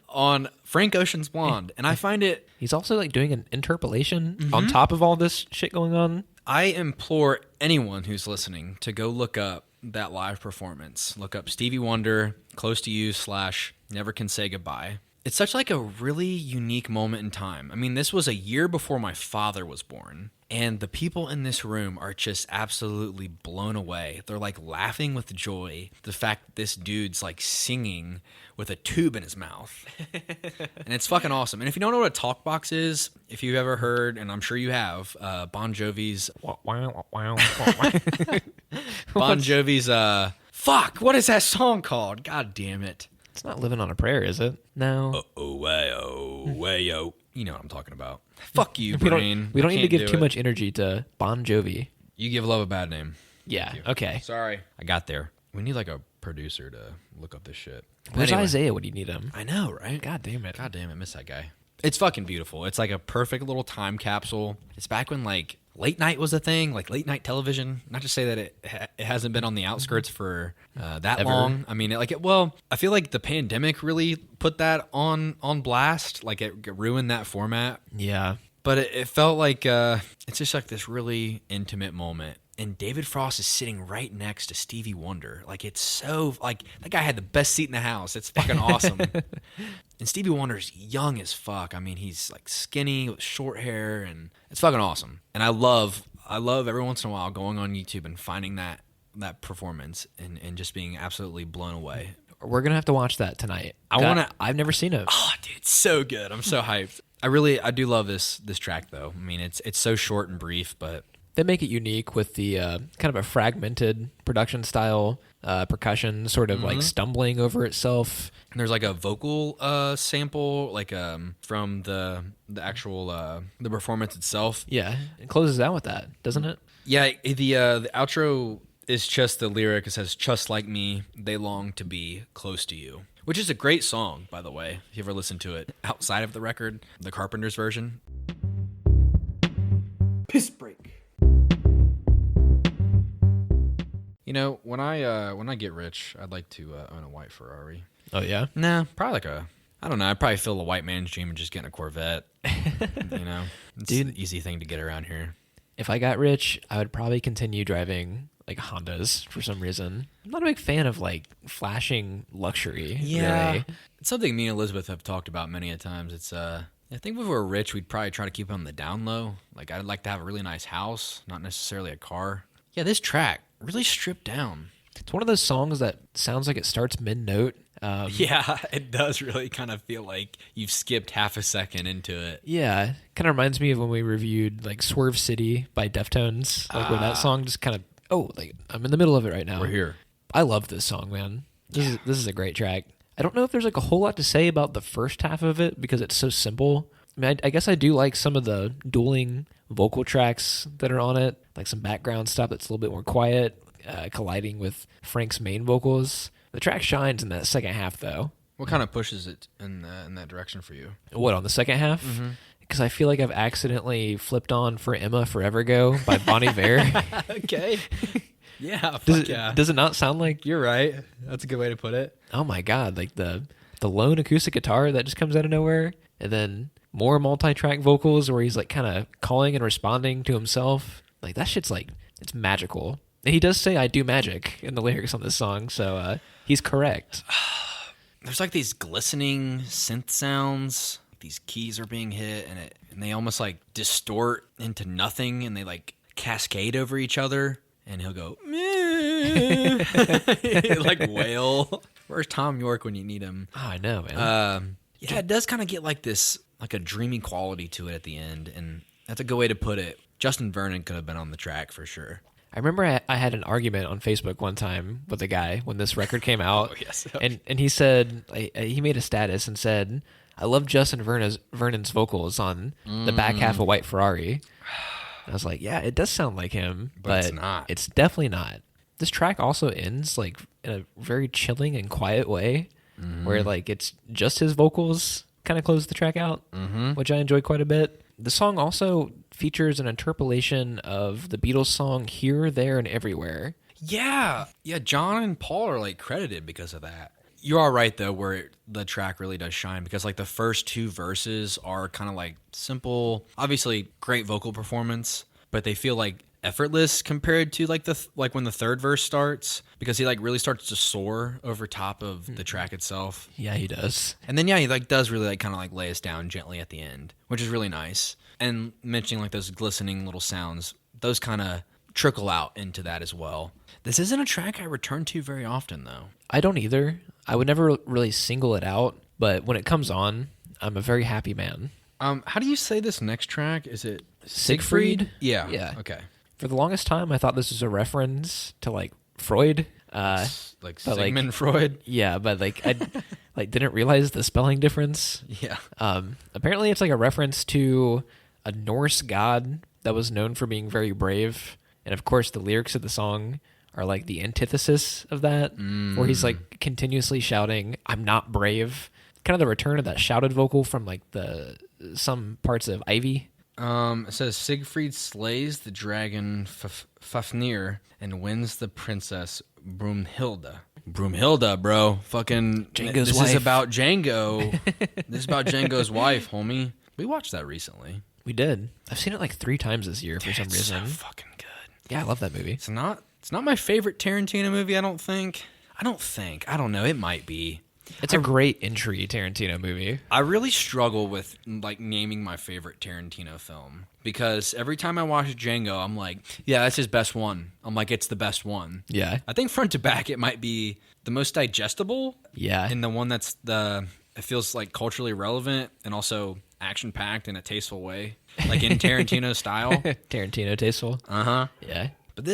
on Frank Ocean's Blonde. And I find it... He's also like doing an interpolation on top of all this shit going on. I implore anyone who's listening to go look up that live performance. Look up Stevie Wonder, Close to You / Never Can Say Goodbye. It's such like a really unique moment in time. I mean, this was a year before my father was born, and the people in this room are just absolutely blown away. They're like laughing with joy. The fact that this dude's like singing with a tube in his mouth. And it's fucking awesome. And if you don't know what a talkbox is, if you've ever heard, and I'm sure you have, Bon Jovi's... Bon Jovi's, fuck, what is that song called? God damn it. It's not Living on a Prayer, is it? No. Way-o. You know what I'm talking about. Fuck you, brain. We don't need to give too much energy to Bon Jovi. You give love a bad name. Yeah, okay. Sorry. I got there. We need like a producer to look up this shit. Where's Isaiah when you need him? I know, right? God damn it. Miss that guy. It's fucking beautiful. It's like a perfect little time capsule. It's back when like late night was a thing, like late night television. Not to say that it hasn't been on the outskirts for that long. I mean, I feel like the pandemic really put that on blast. Like it ruined that format. Yeah. But it felt like it's just like this really intimate moment. And David Frost is sitting right next to Stevie Wonder. Like, it's so... Like, that guy had the best seat in the house. It's fucking awesome. And Stevie Wonder's young as fuck. I mean, he's, like, skinny with short hair. And it's fucking awesome. And I love every once in a while going on YouTube and finding that performance and just being absolutely blown away. We're going to have to watch that tonight. I've never seen it. Oh, dude, it's so good. I'm so hyped. I do love this track, though. I mean, it's so short and brief, but... They make it unique with the kind of a fragmented production style, percussion sort of like stumbling over itself. And there's like a vocal sample, like from the actual the performance itself. Yeah, it closes out with that, doesn't it? Yeah, the outro is just the lyric. It says, "Just like me, they long to be close to you," which is a great song, by the way. If you ever listen to it outside of the record, the Carpenters version. Piss break. You know, when I get rich, I'd like to own a white Ferrari. Oh, yeah? Nah, probably I don't know, I'd probably fill a white man's dream and just get in a Corvette. You know? It's Dude, the easy thing to get around here. If I got rich, I would probably continue driving, like, Hondas for some reason. I'm not a big fan of, like, flashing luxury. Yeah. Really. It's something me and Elizabeth have talked about many a times. It's, I think if we were rich, we'd probably try to keep it on the down low. Like, I'd like to have a really nice house, not necessarily a car. Yeah, this track, really stripped down. It's one of those songs that sounds like it starts mid-note. Yeah, it does really kind of feel like you've skipped half a second into it. Yeah, kind of reminds me of when we reviewed like Swerve City by Deftones, like where that song just kind of, like I'm in the middle of it right now. We're here. I love this song, man. This is a great track. I don't know if there's like a whole lot to say about the first half of it because it's so simple. I mean, I guess I do like some of the dueling vocal tracks that are on it, like some background stuff that's a little bit more quiet, colliding with Frank's main vocals. The track shines in that second half, though. What kind of pushes it in that direction for you? What, on the second half? Because I feel like I've accidentally flipped on For Emma Forever Go by Bon Iver. Okay. Yeah, does it not sound like... You're right. That's a good way to put it. Oh my God, like the lone acoustic guitar that just comes out of nowhere, and then more multi-track vocals where he's like kind of calling and responding to himself. Like that shit's like, it's magical. And he does say "I do magic" in the lyrics on this song, so he's correct. There's like these glistening synth sounds. These keys are being hit, and they almost like distort into nothing, and they like cascade over each other. And he'll go, like wail. Where's Tom York when you need him? Oh, I know, man. Yeah, it does kind of get like this like a dreamy quality to it at the end, and that's a good way to put it. Justin Vernon could have been on the track for sure. I remember I had an argument on Facebook one time with a guy when this record came out. Oh, yes. And he said, he made a status and said, I love Justin Vernon's vocals on the back half of White Ferrari. And I was like, yeah, it does sound like him, but it's not. It's definitely not. This track also ends like in a very chilling and quiet way, where like it's just his vocals kind of close the track out, which I enjoy quite a bit. The song also features an interpolation of the Beatles song Here, There, and Everywhere. Yeah. John and Paul are like credited because of that. You are right though, where the track really does shine, because like the first two verses are kind of like simple, obviously great vocal performance, but they feel like effortless compared to like like when the third verse starts, because he like really starts to soar over top of the track itself. Yeah, he does. And then he like does really like kind of like lay us down gently at the end, which is really nice. And mentioning like those glistening little sounds, those kind of trickle out into that as well. This isn't a track I return to very often though. I don't either. I would never really single it out, but when it comes on, I'm a very happy man. How do you say this next track? Is it Siegfried? Yeah. Yeah. Okay. For the longest time, I thought this was a reference to like Freud. Like but, Sigmund Freud. Yeah, but like I like didn't realize the spelling difference. Yeah. Apparently, it's like a reference to a Norse god that was known for being very brave, and of course, the lyrics of the song are like the antithesis of that, where he's like continuously shouting, "I'm not brave." Kind of the return of that shouted vocal from like some parts of Ivy. It says Siegfried slays the dragon Fafnir and wins the princess Brunhilde. Brunhilde, bro. Fucking Django's this wife. is about Django. This is about Django's wife, homie. We watched that recently. We did. I've seen it like 3 times this year for some reason. So fucking good. Yeah, I love that movie. It's not my favorite Tarantino movie, I don't think. I don't know. It might be. It's a great entry Tarantino movie. I really struggle with like naming my favorite Tarantino film, because every time I watch Django, I'm like, yeah, that's his best one. I'm like, it's the best one. Yeah. I think front to back, it might be the most digestible. Yeah. And the one it feels like culturally relevant and also action packed in a tasteful way, like in Tarantino style. Tarantino tasteful. Yeah. But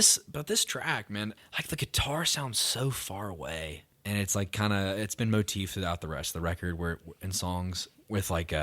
this track, man, like the guitar sounds so far away. And it's like it's been motif throughout the rest of the record, where in songs with like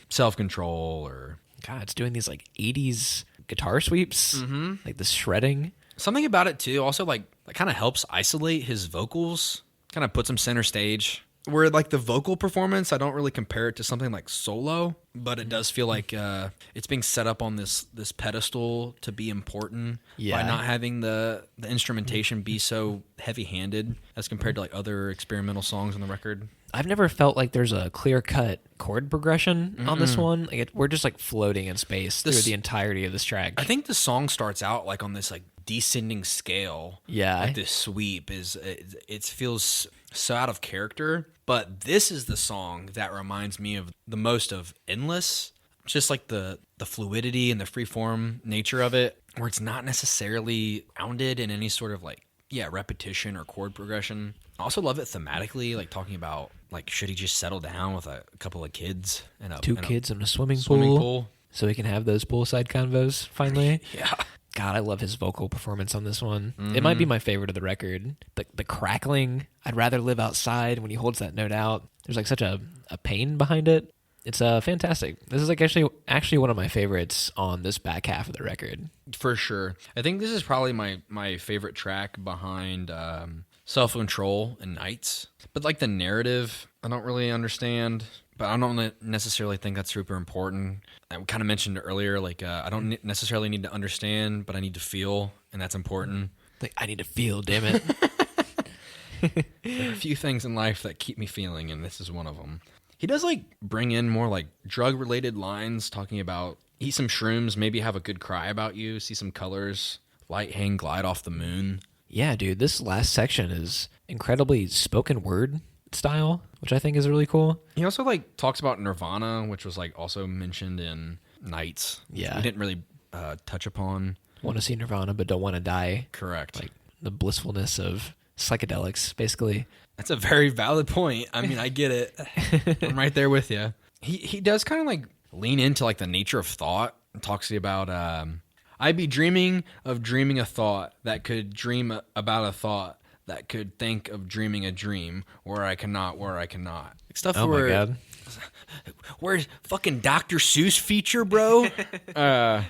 self-control or God, it's doing these like 80s guitar sweeps, like the shredding. something about it too. Also, like kind of helps isolate his vocals, kind of puts him center stage. Where like the vocal performance, I don't really compare it to something like Solo, but it does feel like it's being set up on this pedestal to be important by not having the instrumentation be so heavy-handed as compared to like other experimental songs on the record. I've never felt like there's a clear-cut chord progression on this one. Like we're just like floating in space through the entirety of this track. I think the song starts out like on this like descending scale. Yeah. Like this sweep it feels so out of character, but this is the song that reminds me of the most of Endless. Just like the fluidity and the freeform nature of it, where it's not necessarily grounded in any sort of like repetition or chord progression. I also love it thematically, like talking about like should he just settle down with a couple of kids and two kids in a swimming pool so he can have those poolside convos finally. Yeah. God, I love his vocal performance on this one. It might be my favorite of the record. The crackling, I'd rather live outside when he holds that note out. There's like such a pain behind it. It's fantastic. This is like actually one of my favorites on this back half of the record. For sure. I think this is probably my favorite track behind Self-Control and Nights. But like the narrative, I don't really understand. But I don't necessarily think that's super important. I kind of mentioned earlier, like I don't necessarily need to understand, but I need to feel, and that's important. Like I need to feel, damn it. There are a few things in life that keep me feeling, and this is one of them. He does like bring in more like drug-related lines, talking about eat some shrooms, maybe have a good cry about you, see some colors, light hang glide off the moon. Yeah, dude, this last section is incredibly spoken word style, which I think is really cool. He also like talks about Nirvana, which was like also mentioned in Nights. Yeah. We didn't really touch upon. Want to see Nirvana, but don't want to die. Correct. Like the blissfulness of psychedelics, basically. That's a very valid point. I mean, I get it. I'm right there with you. He does kind of like lean into like the nature of thought. It talks about I'd be dreaming of dreaming a thought that could dream about a thought that could think of dreaming a dream where I cannot. Like stuff Oh where, my god. where's fucking Dr. Seuss feature, bro? Yeah,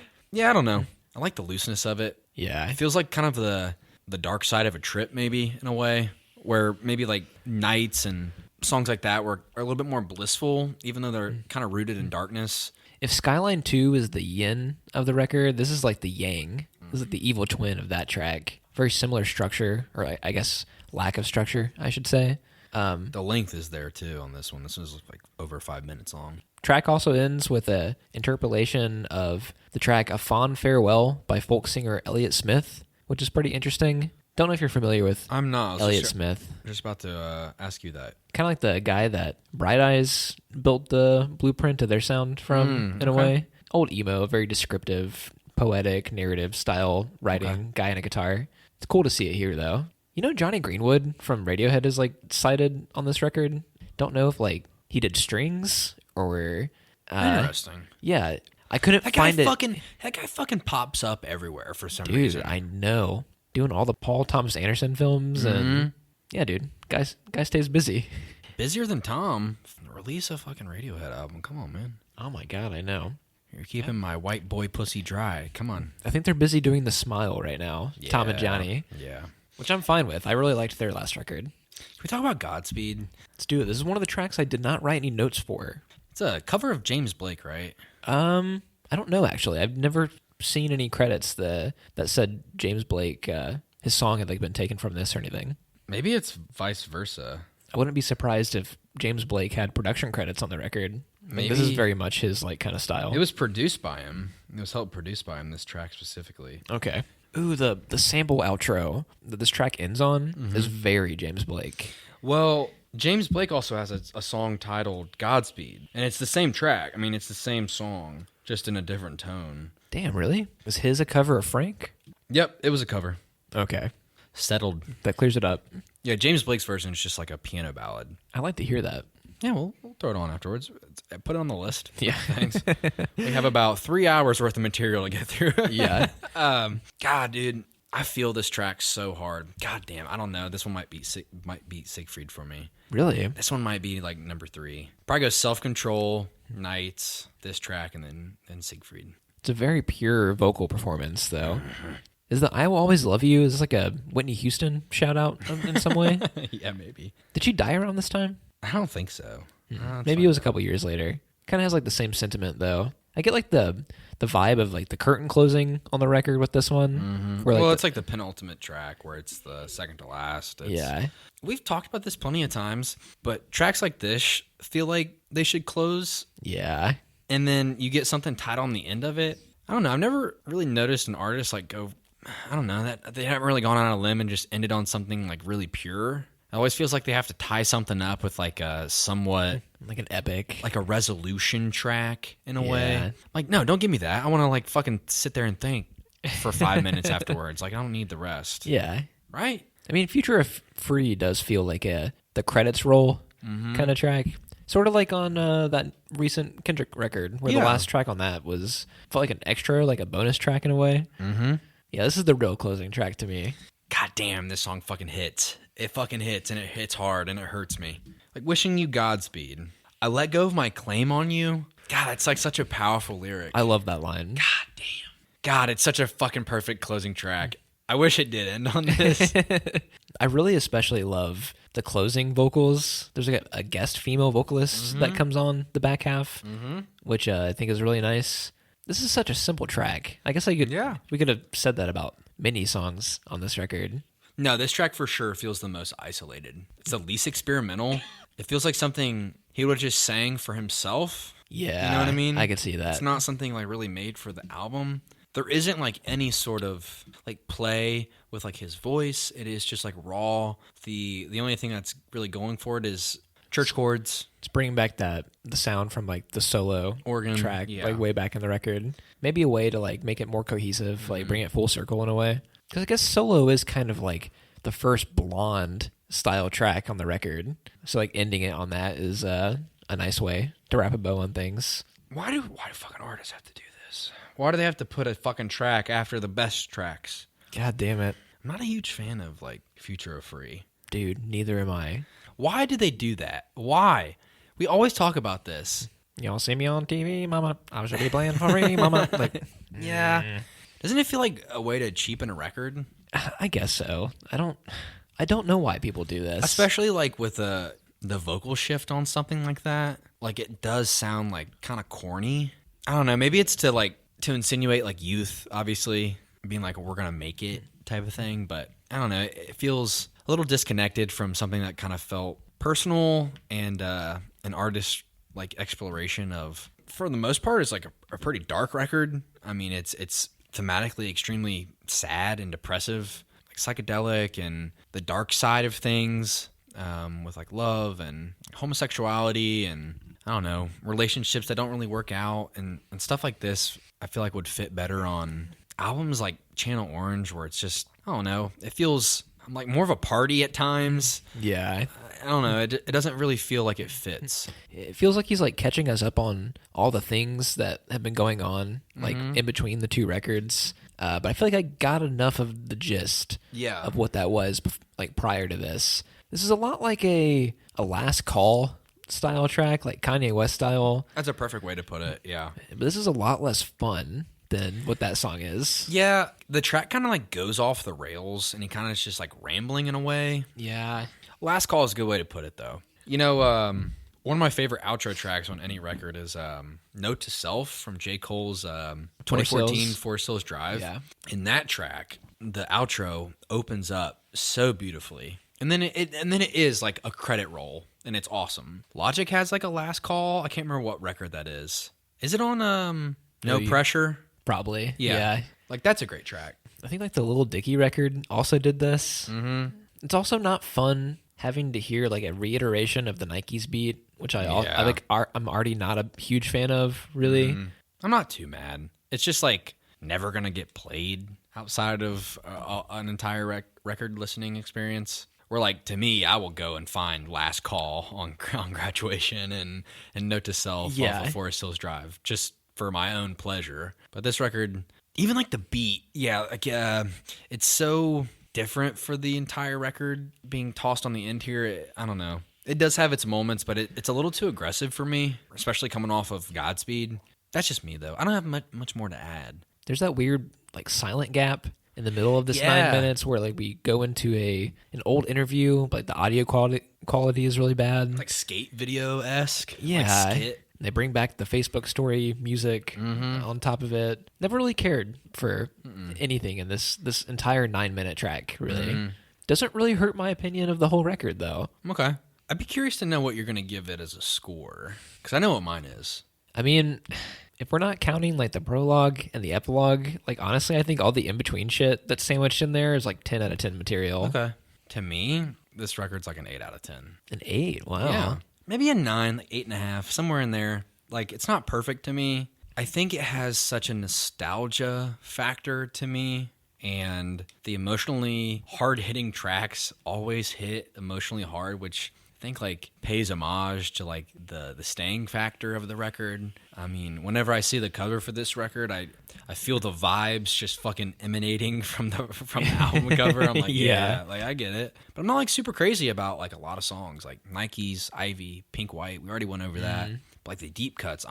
I don't know. I like the looseness of it. Yeah. It feels like kind of the dark side of a trip, maybe, in a way, where maybe like Nights and songs like that are a little bit more blissful, even though they're kind of rooted in darkness. If Skyline 2 is the yin of the record, this is like the yang. This is like the evil twin of that track. Very similar structure, or I guess lack of structure, I should say. The length is there too on this one. This is like over 5 minutes long. Track also ends with a interpolation of the track "A Fond Farewell" by folk singer Elliott Smith, which is pretty interesting. Don't know if you're familiar with I'm not. Elliott Smith. I'm just about to ask you that. Kind of like the guy that Bright Eyes built the blueprint of their sound from, in a way. Old emo, very descriptive, poetic, narrative style writing, guy and a guitar. It's cool to see it here, though. You know, Johnny Greenwood from Radiohead is like cited on this record. Don't know if like he did strings or Interesting. Yeah, I couldn't find it. That guy fucking pops up everywhere for some Dude, reason. I know. Doing all the Paul Thomas Anderson films and yeah, dude, guy stays busy. Busier than Tom. Release a fucking Radiohead album. Come on, man. Oh my god, I know. You're keeping my white boy pussy dry. Come on. I think they're busy doing The Smile right now. Tom and Johnny. Yeah. Which I'm fine with. I really liked their last record. Can we talk about Godspeed? Let's do it. This is one of the tracks I did not write any notes for. It's a cover of James Blake, right? I don't know actually. I've never seen any credits that said James Blake his song had like been taken from this or anything. Maybe it's vice versa. I wouldn't be surprised if James Blake had production credits on the record. Maybe. This is very much his like kind of style. It was produced by him. It was helped produced by him, this track specifically. Okay. Ooh, the sample outro that this track ends on is very James Blake. Well, James Blake also has a song titled Godspeed, and it's the same track. I mean, it's the same song, just in a different tone. Damn, really? Was his a cover of Frank? Yep, it was a cover. Okay. Settled. That clears it up. Yeah, James Blake's version is just like a piano ballad. I like to hear that. Yeah, we'll throw it on afterwards. Put it on the list. Yeah. Thanks. We have about 3 hours worth of material to get through. Yeah. God, dude, I feel this track so hard. God damn, I don't know. This one might beat Siegfried for me. Really? This one might be like number 3. Probably go Self-Control, Nights, this track, and then Siegfried. It's a very pure vocal performance, though. Is the "I Will Always Love You" is this like a Whitney Houston shout out in some way? Yeah, maybe. Did she die around this time? I don't think so. Maybe it was a couple years later. Kind of has like the same sentiment though. I get like the vibe of like the curtain closing on the record with this one. Where, like, it's like the penultimate track where it's the second to last. Yeah. We've talked about this plenty of times, but tracks like this feel like they should close. Yeah. And then you get something tied on the end of it. I don't know. I've never really noticed an artist like go, I don't know, that they haven't really gone on a limb and just ended on something like really pure. It always feels like they have to tie something up with like a somewhat Like an epic. like a resolution track in a way. Like, no, don't give me that. I want to like fucking sit there and think for 5 minutes afterwards. Like, I don't need the rest. Yeah. Right? I mean, Future of Free does feel like the credits roll kind of track. Sort of like on that recent Kendrick record, where the last track on that felt like an extra, like a bonus track in a way. Mm-hmm. Yeah, this is the real closing track to me. God damn, this song fucking hits. It fucking hits, and it hits hard, and it hurts me. Like, wishing you Godspeed. I let go of my claim on you. God, it's like such a powerful lyric. I love that line. God damn. God, it's such a fucking perfect closing track. I wish it did end on this. I really especially love the closing vocals. There's like a guest female vocalist that comes on the back half, which I think is really nice. This is such a simple track. I guess we could have said that about many songs on this record. No, this track for sure feels the most isolated. It's the least experimental. It feels like something he would have just sang for himself. Yeah. You know what I mean? I could see that. It's not something like really made for the album. There isn't like any sort of like play with like his voice. It is just like raw. The only thing that's really going for it is church chords. It's bringing back the sound from like the solo Organ track, like way back in the record. Maybe a way to like make it more cohesive, like bring it full circle in a way. Because I guess solo is kind of like the first Blonde style track on the record. So like ending it on that is a a nice way to wrap a bow on things. Why do fucking artists have to do this? Why do they have to put a fucking track after the best tracks? God damn it. I'm not a huge fan of like Future of Free. Dude, neither am I. Why did they do that? Why? We always talk about this. Y'all see me on TV, mama? I should be playing for free, mama. Like, yeah. Doesn't it feel like a way to cheapen a record? I guess so. I don't know why people do this. Especially like with the vocal shift on something like that. Like it does sound like kind of corny. I don't know. Maybe it's to insinuate like youth, obviously, being like, we're going to make it type of thing. But I don't know. It feels a little disconnected from something that kind of felt personal and an artist like exploration of, for the most part, it's like a pretty dark record. I mean, it's thematically extremely sad and depressive, like psychedelic and the dark side of things, with like love and homosexuality and I don't know, relationships that don't really work out and stuff like this. I feel like would fit better on albums like Channel Orange, where it's just, I don't know, it feels like more of a party at times. Yeah. I don't know. It doesn't really feel like it fits. It feels like he's like catching us up on all the things that have been going on, like in between the two records. But I feel like I got enough of the gist of what that was like prior to this. This is a lot like a Last Call style track, like Kanye West style. That's a perfect way to put it. Yeah. But this is a lot less fun than what that song is. Yeah. The track kind of like goes off the rails and he kind of is just like rambling in a way. Yeah. Last Call is a good way to put it, though. You know, one of my favorite outro tracks on any record is Note to Self from J. Cole's 2014 Forest Hills Drive. Yeah. In that track, the outro opens up so beautifully. And then it is like a credit roll, and it's awesome. Logic has like a Last Call. I can't remember what record that is. Is it on No Pressure? Probably. Yeah. Like, that's a great track. I think like the Lil Dicky record also did this. Mm-hmm. It's also not fun having to hear like a reiteration of the Nikes beat, which I like. I'm already not a huge fan of, really. I'm not too mad. It's just like never gonna get played outside of an entire record listening experience. Where like to me, I will go and find Last Call on Graduation and Note to Self off of Forest Hills Drive just for my own pleasure. But this record, even like the beat, it's so different for the entire record being tossed on the end here. I don't know. It does have its moments, but it's a little too aggressive for me, especially coming off of Godspeed. That's just me, though. I don't have much more to add. There's that weird like silent gap in the middle of this 9 minutes where like we go into an old interview, but like, the audio quality is really bad. Like skate video-esque. Yeah. Like skit. They bring back the Facebook story music on top of it. Never really cared for anything in this entire 9 minute track, really. Doesn't really hurt my opinion of the whole record, though. Okay. I'd be curious to know what you're going to give it as a score, because I know what mine is. I mean, if we're not counting like the prologue and the epilogue, like honestly, I think all the in-between shit that's sandwiched in there is like 10 out of 10 material. Okay. To me, this record's like an 8 out of 10. An 8? Wow. Yeah. Maybe a 9, like 8.5, somewhere in there. Like, it's not perfect to me. I think it has such a nostalgia factor to me, and the emotionally hard-hitting tracks always hit emotionally hard, which I think, like, pays homage to, like, the staying factor of the record. I mean, whenever I see the cover for this record, I feel the vibes just fucking emanating from the album cover. I'm like, yeah, like, I get it. But I'm not, like, super crazy about, like, a lot of songs. Like, Nikes, Ivy, Pink White, we already went over that. But, like, the deep cuts,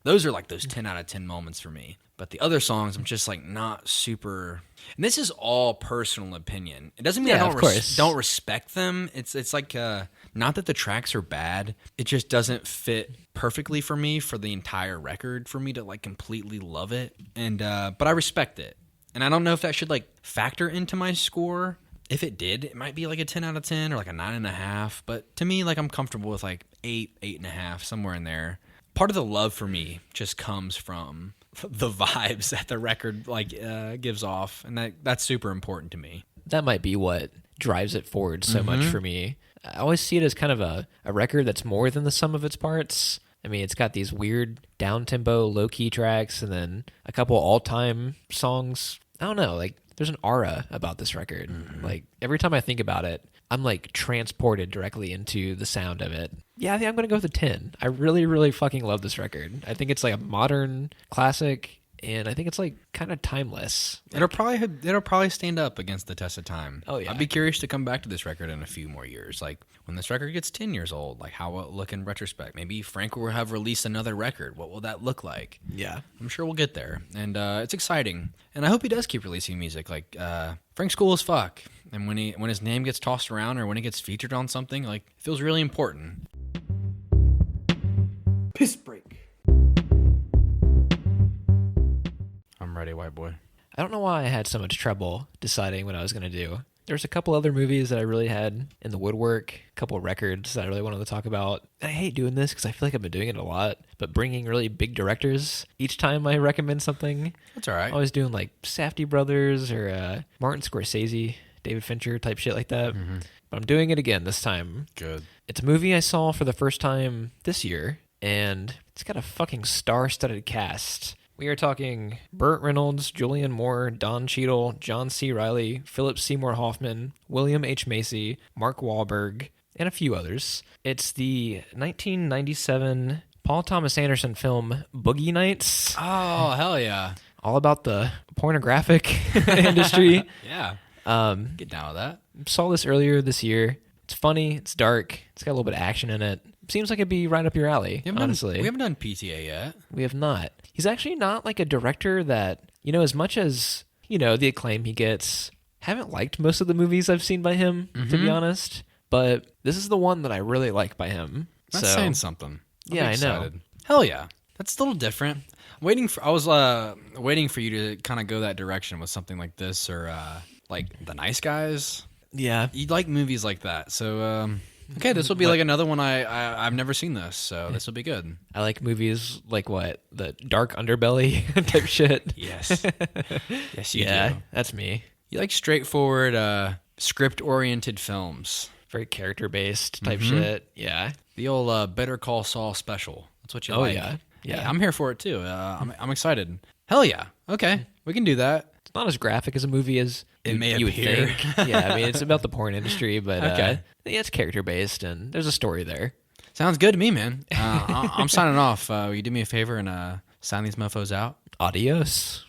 those are, like, those 10 out of 10 moments for me. But the other songs, I'm just, like, not super... And this is all personal opinion. It doesn't mean I don't respect them. It's like, not that the tracks are bad. It just doesn't fit perfectly for me for the entire record for me to, like, completely love it. And but I respect it. And I don't know if that should, like, factor into my score. If it did, it might be, like, a 10 out of 10 or, like, a 9.5. But to me, like, I'm comfortable with, like, 8, 8.5, somewhere in there. Part of the love for me just comes from the vibes that the record like gives off, and that's super important to me. That might be what drives it forward so much for me. I always see it as kind of a record that's more than the sum of its parts. I mean, it's got these weird down-tempo, low-key tracks, and then a couple all-time songs. I don't know, like, there's an aura about this record. Like, every time I think about it, I'm like transported directly into the sound of it. Yeah, I think I'm going to go with a 10. I really, really fucking love this record. I think it's like a modern classic, and I think it's like kind of timeless. It'll probably stand up against the test of time. Oh, yeah. I'd be curious to come back to this record in a few more years. Like when this record gets 10 years old, like how will it look in retrospect? Maybe Frank will have released another record. What will that look like? Yeah. I'm sure we'll get there. And it's exciting. And I hope he does keep releasing music. Like Frank's cool as fuck. And when his name gets tossed around or when he gets featured on something, like it feels really important. Piss break. I'm ready, white boy. I don't know why I had so much trouble deciding what I was going to do. There's a couple other movies that I really had in the woodwork, a couple of records that I really wanted to talk about. And I hate doing this because I feel like I've been doing it a lot, but bringing really big directors each time I recommend something. That's all right. I'm always doing like Safdie Brothers or Martin Scorsese, David Fincher type shit like that. Mm-hmm. But I'm doing it again this time. Good. It's a movie I saw for the first time this year, and it's got a fucking star-studded cast. We are talking Burt Reynolds, Julianne Moore, Don Cheadle, John C. Reilly, Philip Seymour Hoffman, William H. Macy, Mark Wahlberg, and a few others. It's the 1997 Paul Thomas Anderson film Boogie Nights. Oh, hell yeah. All about the pornographic industry. Yeah. Get down with that. Saw this earlier this year. It's funny. It's dark. It's got a little bit of action in it. Seems like it'd be right up your alley, honestly. We haven't done PTA yet. We have not. He's actually not like a director that, as much as, the acclaim he gets, haven't liked most of the movies I've seen by him, to be honest. But this is the one that I really like by him. That's saying something. Yeah, I know. Hell yeah. That's a little different. I was waiting for you to kind of go that direction with something like this or like The Nice Guys. Yeah. You like movies like that. So, okay, this will be like another one I've never seen this, so this will be good. I like movies like what? The dark underbelly type shit? Yes. Yes, you do. That's me. You like straightforward, script-oriented films. Very character-based type shit. Yeah. The old Better Call Saul special. That's what you like. Yeah. Yeah, I'm here for it, too. I'm excited. Hell yeah. Okay, we can do that. It's not as graphic as a movie as It may you would appear. think. Yeah, I mean, it's about the porn industry, but Okay. yeah, it's character-based, and there's a story there. Sounds good to me, man. I'm signing off. Will you do me a favor and sign these mofos out? Adios.